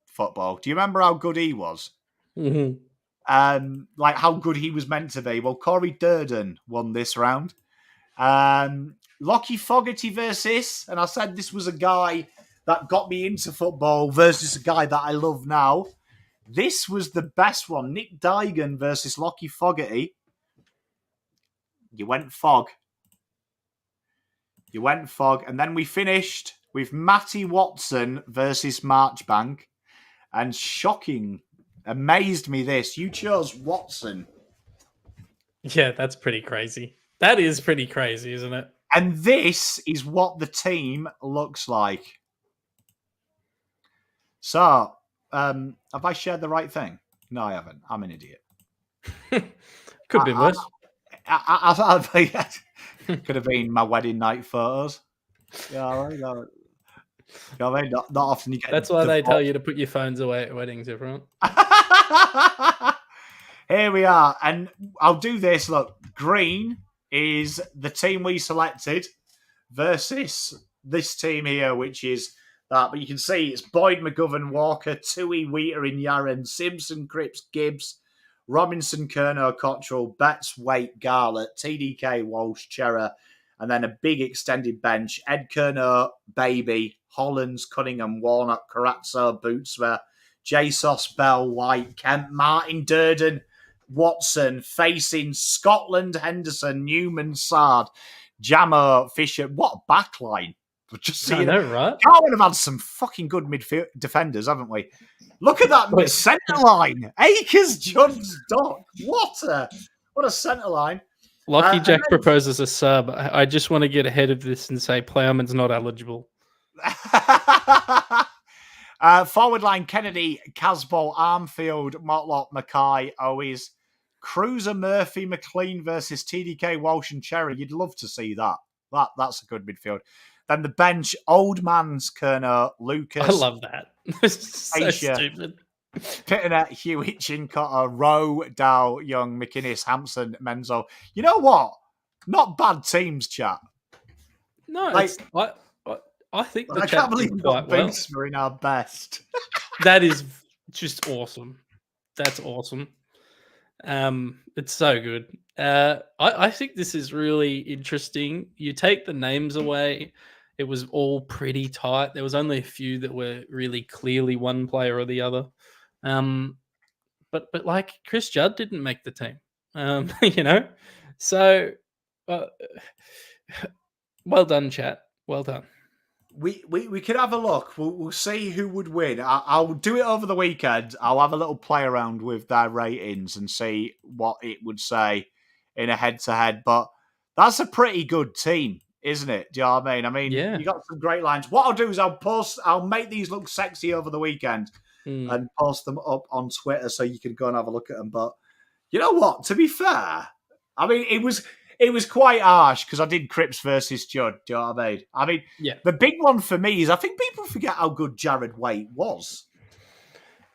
football. Do you remember how good he was? Mm-hmm. Like how good he was meant to be. Well, Corey Durden won this round. Lockie Fogarty versus, and I said this was a guy that got me into football versus a guy that I love now. This was the best one. Nick Dygan versus Lockie Fogarty. You went Fog. And then we finished with Matty Watson versus Marchbank. And shocking, amazed me this. You chose Watson. Yeah, that's pretty crazy. That is pretty crazy, isn't it? And this is what the team looks like. So, have I shared the right thing? No, I haven't. I'm an idiot. Could be worse. Could have been my wedding night photos. Yeah, you know what I mean? Not often you get. That's why they tell you to put your phones away at weddings, everyone. Here we are, and I'll do this. Look, green is the team we selected versus this team here, which is that. But you can see it's Boyd, McGovern, Walker, Tui, Wheater, in Yaren, Simpson, Cripps, Gibbs, Robinson, Kerno, Cottrell, Betts, Waite, Garlett, TDK, Walsh, Chera, and then a big extended bench. Ed Kerno, Baby, Hollands, Cunningham, Warnock, Carazzo, Bootsma, Jesus, Bell, White, Kemp, Martin, Durden, Watson, facing Scotland, Henderson, Newman, Sard, Jamo, Fisher. What a backline. Just I know, right? Darwin have had some fucking good midfield defenders, haven't we? Look at that centre line. Akers, Jones, Doc. What a centre line. Lucky Jack proposes a sub. I just want to get ahead of this and say Plowman's not eligible. Forward line, Kennedy, Casbolt, Armfield, Motlop, Mackay, Owes, Cruiser, Murphy, McLean versus TDK, Walsh and Cherry. You'd love to see that. That's a good midfield. Then the bench, Old Man's Kerno, Lucas. I love that. So Asia, stupid. Pitternet, Hewitt, Chincotter, Rowe, Dow, Young, McInnes, Hampson, Menzo. You know what? Not bad teams, chat. No, like, I think the I can't believe we got well. Boots for in our best. That is just awesome. That's awesome. It's so good. I think this is really interesting. You take the names away, it was all pretty tight. There was only a few that were really clearly one player or the other. But like Chris Judd didn't make the team. You know, so well done, chat. Well done. We could have a look. We'll see who would win. I'll do it over the weekend. I'll have a little play around with their ratings and see what it would say in a head-to-head. But that's a pretty good team, isn't it? Do you know what I mean? Yeah. You got some great lines. What I'll do is I'll make these look sexy over the weekend and post them up on Twitter so you can go and have a look at them. But you know what? To be fair, I mean, it was quite harsh because I did Cripps versus Judd. Do you know what I mean? I mean, yeah. The big one for me is I think people forget how good Jared Waite was.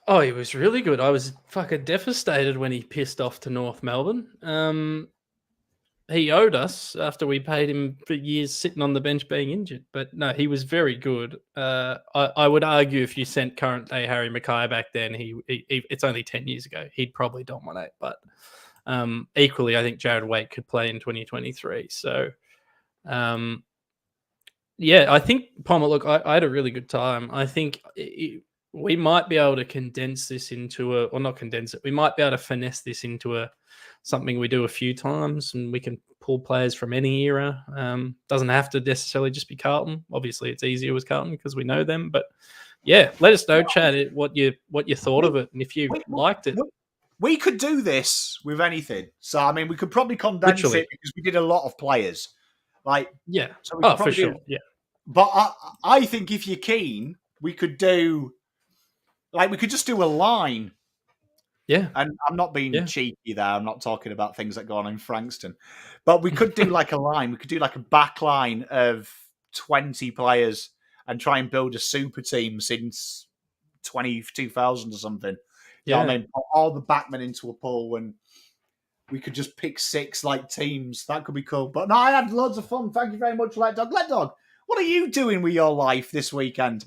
Oh, he was really good. I was fucking devastated when he pissed off to North Melbourne. He owed us after we paid him for years sitting on the bench being injured. But no, he was very good. I would argue if you sent current day Harry Mackay back then, he it's only 10 years ago, he'd probably dominate. But equally, I think Jared Waite could play in 2023. So, yeah, I think, Palmer, look, I had a really good time. I think we might be able to condense this into or not condense it, we might be able to finesse this into something we do a few times, and we can pull players from any era. Doesn't have to necessarily just be Carlton. Obviously, it's easier with Carlton because we know them. But yeah, let us know, Chad, what you thought of it, and if you liked it. We could do this with anything. So, I mean, we could probably condense it because we did a lot of players. Yeah. So for sure. Yeah. But I think if you're keen, we could do, we could just do a line. Yeah. And I'm not being cheeky there. I'm not talking about things that go on in Frankston. But we could do a line. We could do a back line of 20 players and try and build a super team since 2000 or something. Yeah, I mean, put all the backmen into a pool and we could just pick 6 teams. That could be cool. But no, I had loads of fun. Thank you very much, Let Dog. Let Dog, what are you doing with your life this weekend?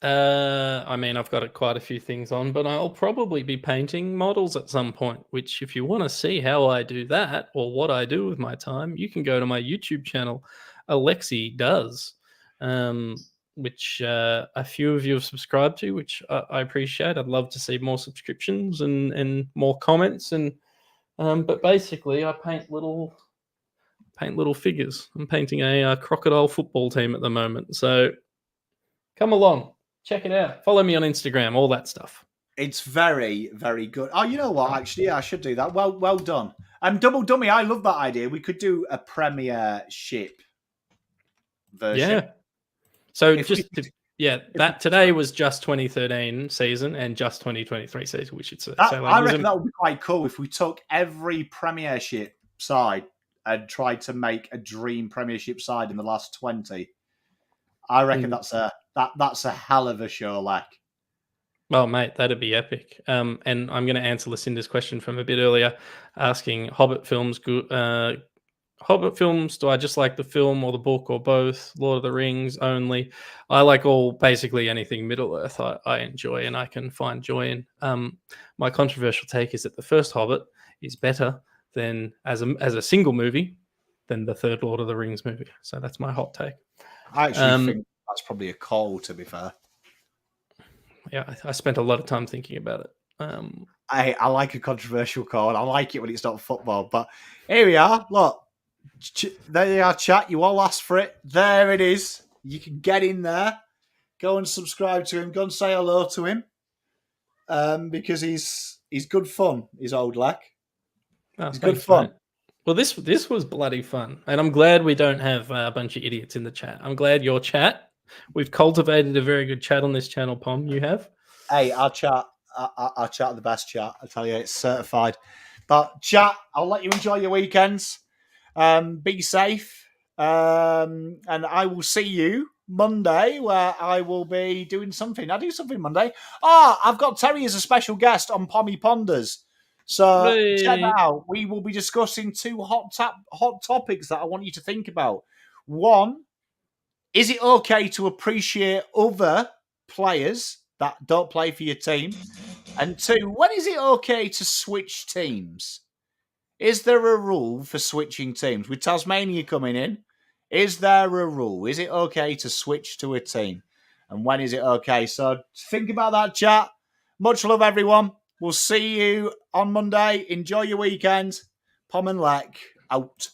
I mean, I've got quite a few things on, but I'll probably be painting models at some point, which if you want to see how I do that or what I do with my time, you can go to my YouTube channel, Alexi Does. Which a few of you have subscribed to, which I appreciate. I'd love to see more subscriptions and more comments. And but basically, I paint little figures. I'm painting a crocodile football team at the moment. So Come along, check it out. Follow me on Instagram, all that stuff. It's very, very good. Oh, you know what? Actually, yeah, I should do that. Well done. Double Dummy, I love that idea. We could do a Premiership version. Yeah. So If today was just 2013 season and just 2023 season, we should say. I reckon that would be quite cool if we took every Premiership side and tried to make a dream Premiership side in the last 20. I reckon that's a hell of a show, like. Oh, mate, that'd be epic. And I'm going to answer Lucinda's question from a bit earlier, asking Hobbit films. Hobbit films, do I just like the film or the book or both? Lord of the Rings only. I like basically anything Middle Earth I enjoy and I can find joy in. My controversial take is that the first Hobbit is better than as a single movie than the third Lord of the Rings movie. So that's my hot take. I actually think that's probably a call, to be fair. Yeah, I spent a lot of time thinking about it. I like a controversial call. I like it when it's not football. But here we are. Look, there you are, chat. You all asked for it. There it is. You can get in there. Go and subscribe to him. Go and say hello to him. Because he's good fun, his old lack. It's good fun. Mate. Well, this was bloody fun. And I'm glad we don't have a bunch of idiots in the chat. I'm glad your chat. We've cultivated a very good chat on this channel, Pom. You have? Hey, our chat the best chat. I tell you, it's certified. But chat, I'll let you enjoy your weekends. Be safe. And I will see you Monday, where I will be doing something. I do something Monday. I've got Terry as a special guest on Pommy Ponders. So check that out. We will be discussing two hot topics that I want you to think about. One, is it okay to appreciate other players that don't play for your team? And two, when is it okay to switch teams? Is there a rule for switching teams? With Tasmania coming in, is there a rule? Is it okay to switch to a team? And when is it okay? So think about that, chat. Much love, everyone. We'll see you on Monday. Enjoy your weekend. Pom and Lek out.